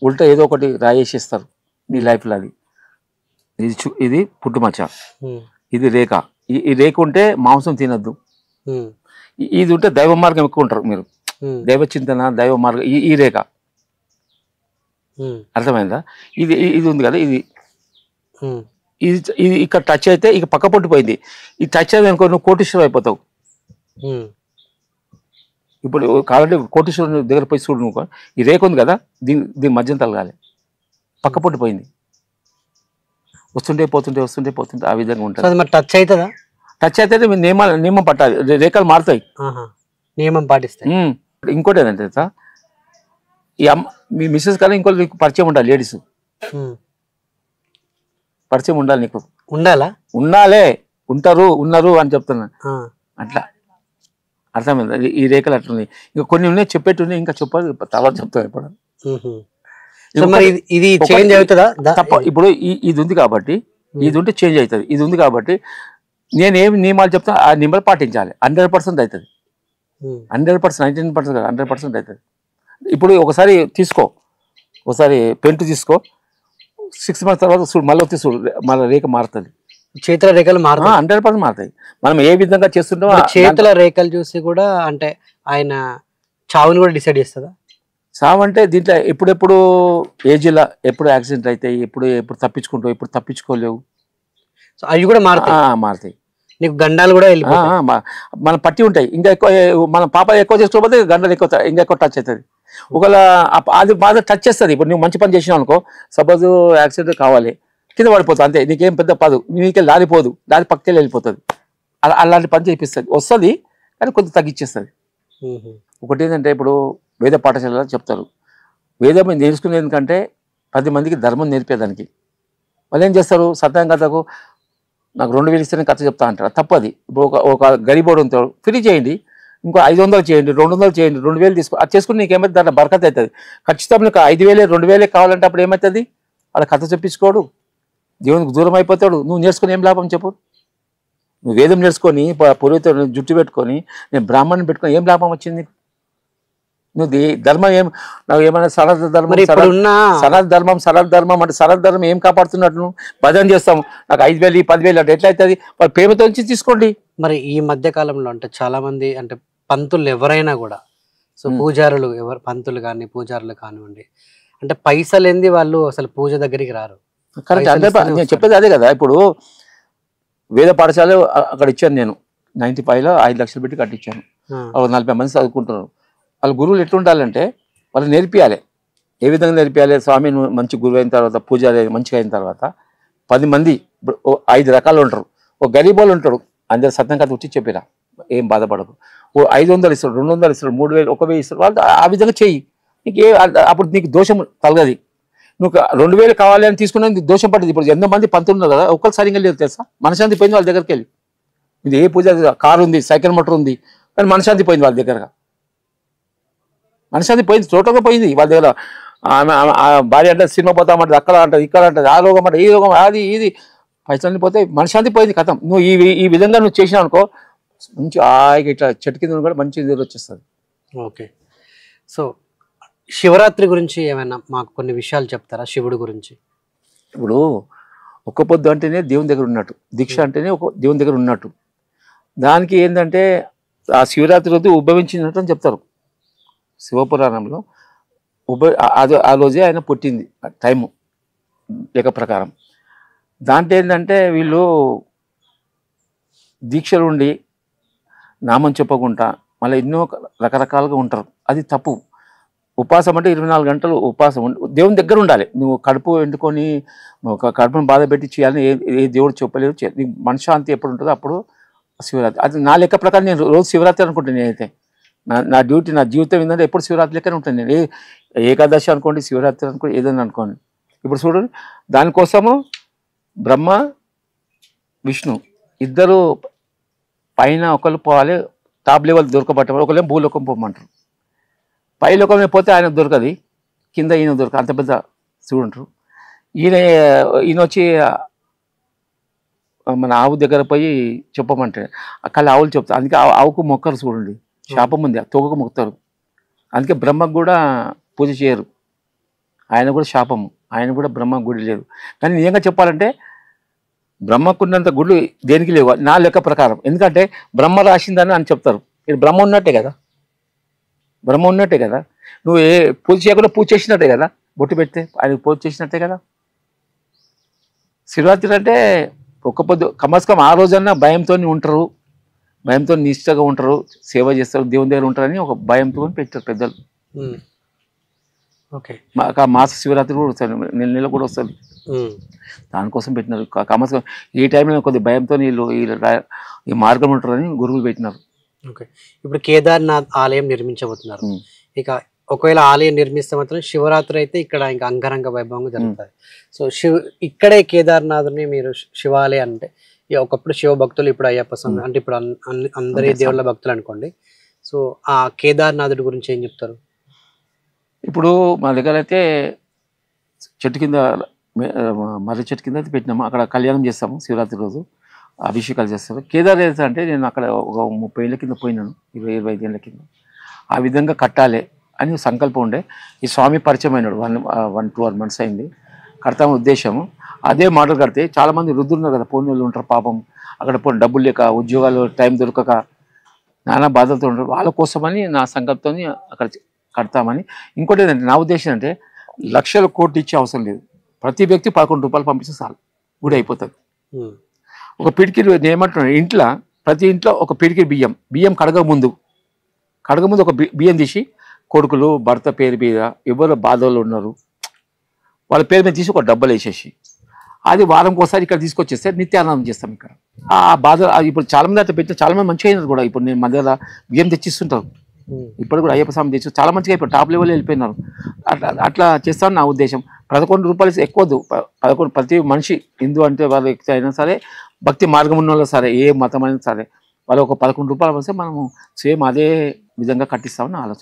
ఉల్టా ఏదో ఒకటి రాయేసిస్తారు నీ లైఫ్లో. అది ఇది పుట్టుమచ్చ, ఇది రేఖ. ఈ రేఖ ఉంటే మాంసం తినద్దు, ఇది ఉంటే దైవ మార్గం ఎక్కువ ఉంటారు మీరు, దైవ చింతన, దైవ మార్గం. ఈ రేఖ అర్థమైందా? ఇది ఉంది కదా, ఇది ఇక్కడ టచ్ అయితే ఇక పక్క పొట్టిపోయింది. ఇది టచ్ అయితే అనుకో నువ్వు కోటీశ్వరం అయిపోతావు. ఇప్పుడు కావాలంటే కోటీశ్వరం దగ్గర పోయి చూడు, నువ్వు ఈ రేఖ ఉంది కదా, దీని మధ్యన తలగాలి, పక్క పొట్టిపోయింది. వస్తుంటే పోతుంటే ఆ విధంగా ఉంటుంది. టచ్ అవుతుందా? టచ్ అయితే నియమం పట్టాలి, రేఖలు మారుతాయి, నియమం పాటిస్తాయి. ఇంకోటి ఏంటంటే మీ మిస్సెస్ కన్నా ఇంకోటి నీకు పరిచయం ఉండాలి, లేడీస్ పరిచయం ఉండాలి, నీకు ఉండాలే, ఉన్నారు అని చెప్తున్నా. అట్లా అర్థమైంది? ఈ రేఖలు అట్లున్నాయి. ఇంకా కొన్ని ఉన్నాయి చెప్పేట్టున్నాయి, ఇంకా చెప్పాలి, తర్వాత చెప్తాను ఇప్పుడు. ఇది చేంజ్ అవుతుందా? తప్ప ఇప్పుడు ఇది ఉంది కాబట్టి, ఇది ఉంటే చేంజ్ అవుతుంది. ఇది ఉంది కాబట్టి నేనేమి నియమాలు చెప్తా ఆ నియమాలు పాటించాలి. 100% అవుతుంది, 100%, 99% కాదు, 100% అవుతుంది. ఇప్పుడు ఒకసారి తీసుకో, ఒకసారి పెయింట్ తీసుకో, 6 months తర్వాత చూడు, మళ్ళీ వచ్చి చూడు, మళ్ళీ రేఖ మారుతుంది. చేతుల రేఖలు మారుతాయి, 100% మారుతాయి. మనం ఏ విధంగా చేస్తుంటామో చేతుల రేఖలు చూసి కూడా అంటే ఆయన చావుని కూడా డిసైడ్ చేస్తుందా? చావు అంటే దీంట్లో ఎప్పుడెప్పుడు ఏజ్లో ఎప్పుడు యాక్సిడెంట్ అవుతాయి, ఎప్పుడు తప్పించుకుంటావు, ఎప్పుడు తప్పించుకోలేవు, అవి కూడా మారుతాయి. నీకు గండాలు కూడా మన పట్టి ఉంటాయి. ఇంకా ఎక్కువ మన పాప ఎక్కువ చేసుకోకపోతే గండాలు ఇంకా ఎక్కువ టచ్ అవుతుంది. ఒకవేళ అది బాగా టచ్ చేస్తుంది. ఇప్పుడు నువ్వు మంచి పని చేసినావు అనుకో, సపోజ్ యాక్సిడెంట్ కావాలి, కింద పడిపోతుంది, అంతే, నీకేం పెద్ద పదు, నీకెళ్ళి దారిపోదు, దారి పక్కకెళ్ళి వెళ్ళిపోతుంది. అలాంటి పని చేపిస్తుంది, వస్తుంది కానీ కొంచెం తగ్గించేస్తుంది. ఒకటి ఏంటంటే ఇప్పుడు వేద పాఠశాలలో చెప్తారు, వేదం నేర్చుకునేది ఎందుకంటే 10 మందికి ధర్మం నేర్పేదానికి. వాళ్ళు ఏం చేస్తారు, సత్యం కథకు నాకు 2,000 ఇస్తేనే కథ చెప్తా అంటారు, తప్పది. ఇప్పుడు ఒక గరీబోడు ఉంటాడు, ఫ్రీ చేయండి, ఇంకో 500 చేయండి, 200 చేయండి, 2,000 తీసుకో, అది చేసుకుని నీకు ఏమైతే దాంట్లో బరకత్ అవుతుంది. ఖచ్చితంగా నీకు 5,000, 2,000 కావాలంటే అప్పుడు ఏమవుతుంది, వాళ్ళ కథ చెప్పించుకోడు, దేవునికి దూరం అయిపోతాడు. నువ్వు నేర్చుకుని ఏం లాభం చెప్పు? నువ్వు వేదం నేర్చుకొని పురోహితుడు జుట్టు పెట్టుకొని నేను బ్రాహ్మణ్ని పెట్టుకొని ఏం లాభం వచ్చింది? నువ్వు ధర్మం నాకు ఏమైనా సనాతన ధర్మం అంటే సనాతన ధర్మం ఏం కాపాడుతున్నట్టు నువ్వు భజన చేస్తాము, నాకు 5,000 10,000 అంటే ఎట్లా అవుతుంది? వాళ్ళ ప్రేమతో నుంచి తీసుకోండి. మరి ఈ మధ్య కాలంలో అంటే చాలా మంది అంటే పంతులు ఎవరైనా కూడా, సో పూజారులు ఎవరు, పంతులు కానీ పూజారులు కానివ్వండి, అంటే పైసలు ఏంది వాళ్ళు అసలు పూజ దగ్గరికి రారు. కరెక్ట్, నేను చెప్పేది అదే కదా. ఇప్పుడు వేద పాఠశాల అక్కడ ఇచ్చాను నేను, 95లో 5 లక్షలు పెట్టి కట్టించాను. 40 మంది చదువుకుంటున్నారు. వాళ్ళ గురువులు ఎట్లుండాలంటే వాళ్ళు నేర్పియాలి. ఏ విధంగా నేర్పియాలి? స్వామి మంచి గురువు అయిన తర్వాత, పూజారి మంచిగా అయిన తర్వాత 10 మంది, ఇప్పుడు 5 రకాలు ఉంటారు. ఒక గరీబ్ వాళ్ళు ఉంటాడు, అందరు సత్యం కథ వచ్చి చెప్పిరా, ఏం బాధపడకు, 500 ఇస్తాడు, 200 ఇస్తాడు, 3,000, 1,000 ఇస్తాడు, వాళ్ళు ఆ విధంగా చెయ్యి. నీకు అప్పుడు నీకు దోషం తలగది. నువ్వు 2,000 కావాలి అని తీసుకున్నా నీకు దోషం పడుతుంది. ఇప్పుడు 8 మంది పంతులు ఉన్నారు కదా, ఒక్కరు సరిగ్గా లేదు తెలుసా, మనశాంతి పోయింది వాళ్ళ దగ్గరికి వెళ్ళి. ఇది ఏ పూజ, కారు ఉంది, సైకిల్ మోటార్ ఉంది, కానీ మనశాంతి పోయింది వాళ్ళ దగ్గరగా, మనశాంతి పోయింది, టోటల్గా పోయింది వాళ్ళ దగ్గర. భార్య అంటే సినిమా పోతామంటది, అక్కడ అంటది, ఇక్కడ అంటది, ఆ రోగం అంటే ఈ రోగం, అది ఇది, పైసలు పోతే మనశాంతి పోయింది, కథం. నువ్వు ఈ విధంగా నువ్వు చేసినావు అనుకో, మంచి ఆయిగా ఇట్లా చెట్టు కింద కూడా మంచి నిద్ర వచ్చేస్తుంది. ఓకే, సో శివరాత్రి గురించి ఏమైనా మాకు కొన్ని విషయాలు చెప్తారా? శివుడి గురించి ఇప్పుడు ఒక్క పొద్దు అంటేనే దేవుని దగ్గర ఉన్నట్టు, దీక్ష అంటేనే ఒక దేవుని దగ్గర ఉన్నట్టు. దానికి ఏంటంటే ఆ శివరాత్రి రోజు ఉద్భవించినట్టు అని చెప్తారు శివపురాణంలో. అది ఆ రోజే ఆయన పుట్టింది టైము లెక్క ప్రకారం. దాంట్లో ఏంటంటే వీళ్ళు దీక్షలు ఉండి నామం చెప్పకుండా మళ్ళీ ఎన్నో రకరకాలుగా ఉంటారు. అది తప్పు. ఉపవాసం అంటే 24 గంటలు ఉపవాసం దేవుని దగ్గర ఉండాలి. నువ్వు కడుపు ఎండుకొని ఒక కడుపును బాధ పెట్టి చేయాలని ఏ దేవుడు చెప్పలేదు. నీకు మనశ్శాంతి ఎప్పుడు ఉంటుందో అప్పుడు శివరాత్రి. అది నా లెక్క ప్రకారం నేను రోజు శివరాత్రి అనుకుంటాను. నేనైతే నా డ్యూటీ, నా జీవితం ఏంటంటే ఎప్పుడు శివరాత్రి లెక్కనే ఉంటాను నేను. ఏకాదశి అనుకోండి, శివరాత్రి అనుకోండి, ఏదైనా అనుకోండి. ఇప్పుడు చూడండి, దానికోసము బ్రహ్మ విష్ణు ఇద్దరు పైన ఒకళ్ళు పోవాలి, టాప్ లెవెల్ దొరకబట్టాలి, ఒకళ్ళేమో భూలోకం పోమంటారు. పై లోకం పోతే ఆయన దొరకది, కింద ఈయన దొరకదు. అంత పెద్ద చూడంటారు. ఈయన వచ్చి మన ఆవు దగ్గర పోయి చెప్పమంటే అక్కడ ఆవులు చెప్తారు. అందుకే ఆవుకు మొక్కరు చూడండి, శాపం ఉంది, తోకకు మొక్కుతారు. అందుకే బ్రహ్మకు కూడా పూజ చేయరు, ఆయన కూడా శాపము, ఆయన కూడా బ్రహ్మ గుడి లేదు. కానీ నిజంగా చెప్పాలంటే బ్రహ్మకున్నంత గుళ్ళు దేనికి లేవు నా లెక్క ప్రకారం. ఎందుకంటే బ్రహ్మ రాసిందని అని చెప్తారు. ఇది బ్రహ్మ ఉన్నట్టే కదా, బ్రహ్మ ఉన్నట్టే కదా. నువ్వు పూజ చేయకుండా పూజ చేసినట్టే కదా, బొట్టు పెడితే ఆయన పూజ చేసినట్టే కదా. శివరాత్రి అంటే ఒక్క పొద్దు కమస్కం ఆ రోజన్నా భయంతో ఉంటారు, భయంతో నిష్టగా ఉంటారు, సేవ చేస్తారు, దేవుని దగ్గర ఉంటారని ఒక భయంతో పెట్టారు పెద్దలు. ఓకే, మాస శివరాత్రి కూడా వస్తుంది, నెల కూడా వస్తుంది, దానికోసం పెట్టినారు. కమస్కం ఈ టైంలో కొద్ది భయంతో వీళ్ళు ఈ మార్గం ఉంటారని గురువులు పెట్టినారు. ఓకే, ఇప్పుడు కేదార్నాథ్ ఆలయం నిర్మించబోతున్నారు. ఇక ఒకవేళ ఆలయం నిర్మిస్తే మాత్రం శివరాత్రి అయితే ఇక్కడ ఇంకా అంగరంగ వైభవంగా జరుగుతుంది. సో ఇక్కడే కేదార్నాథ్ని మీరు శివాలయం అంటే ఒకప్పుడు శివ భక్తులు, ఇప్పుడు అయ్యప్ప స్వామి అంటే ఇప్పుడు అందరి దేవుళ్ళ భక్తులు అనుకోండి. సో ఆ కేదార్నాథుడి గురించి ఏం చెప్తారు? ఇప్పుడు మా దగ్గర అయితే చెట్టు కింద, మర్రి చెట్టు కింద అయితే పెట్టినాము. అక్కడ కళ్యాణం చేస్తాము శివరాత్రి రోజు, అభిషేకాలు చేస్తారు. కేదార్నాథ్ అంటే నేను అక్కడ ఒక 30 ఏళ్ళ కింద పోయినాను, 20-25 ఏళ్ళ కింద. ఆ విధంగా కట్టాలి అని సంకల్పం ఉండే. ఈ స్వామి పరిచయం అయినాడు, 1-2 మంత్స్ అయింది. కడతామని ఉద్దేశము. అదే మోడల్ కడితే చాలామంది వృద్ధులు కదా, పోనీ వాళ్ళు ఉంటారు పాపం, అక్కడ పోనీ డబ్బులు లేక, ఉద్యోగాలు టైం దొరకక నానా బాధలతో ఉంటారు. వాళ్ళ కోసమని నా సంకల్పంతో అక్కడ కడతామని. ఇంకోటి ఏంటంటే నా ఉద్దేశం అంటే లక్షల కోట్లు ఇచ్చే అవసరం లేదు. ప్రతి వ్యక్తి 11 రూపాయలు పంపిస్తే చాలు, గుడి అయిపోతుంది. ఒక పిడికిలు నేను ఏమంటున్నాను, ఇంట్లో ప్రతి ఇంట్లో ఒక పిడికిలు బియ్యం కడగ ముందు ఒక బియ్యం తీసి కొడుకులు భర్త పేరు మీద ఎవరు బాధలు ఉన్నారు వాళ్ళ పేరు మీద తీసి ఒక డబ్బలు వేసేసి అది వారంకి ఒకసారి ఇక్కడ తీసుకొచ్చేస్తే నిత్యానందం చేస్తాం. ఇక్కడ ఆ బాధ ఇప్పుడు చాలా మంది అట్లా పెట్టిన, చాలా మంది మంచిగా అయినారు కూడా. ఇప్పుడు నేను మధ్యలో బియ్యం తెచ్చిస్తుంటారు, ఇప్పుడు కూడా అయ్యప్ప స్వామి తెచ్చి చాలా మంచిగా అయిపోయి టాప్ లెవెల్ వెళ్ళిపోయినారు. అట్లా చేస్తాను నా ఉద్దేశం. 11 రూపాయలు ఎక్కువద్దు, 11 ప్రతి మనిషి హిందూ అంటే వాళ్ళ వ్యక్తి అయినా సరే, భక్తి మార్గం ఉన్న వాళ్ళు సరే, ఏ మతం అయినా సరే, వాళ్ళు ఒక 11 రూపాయలు వస్తే మనము సేమ్ అదే విధంగా కట్టిస్తామని ఆలోచన.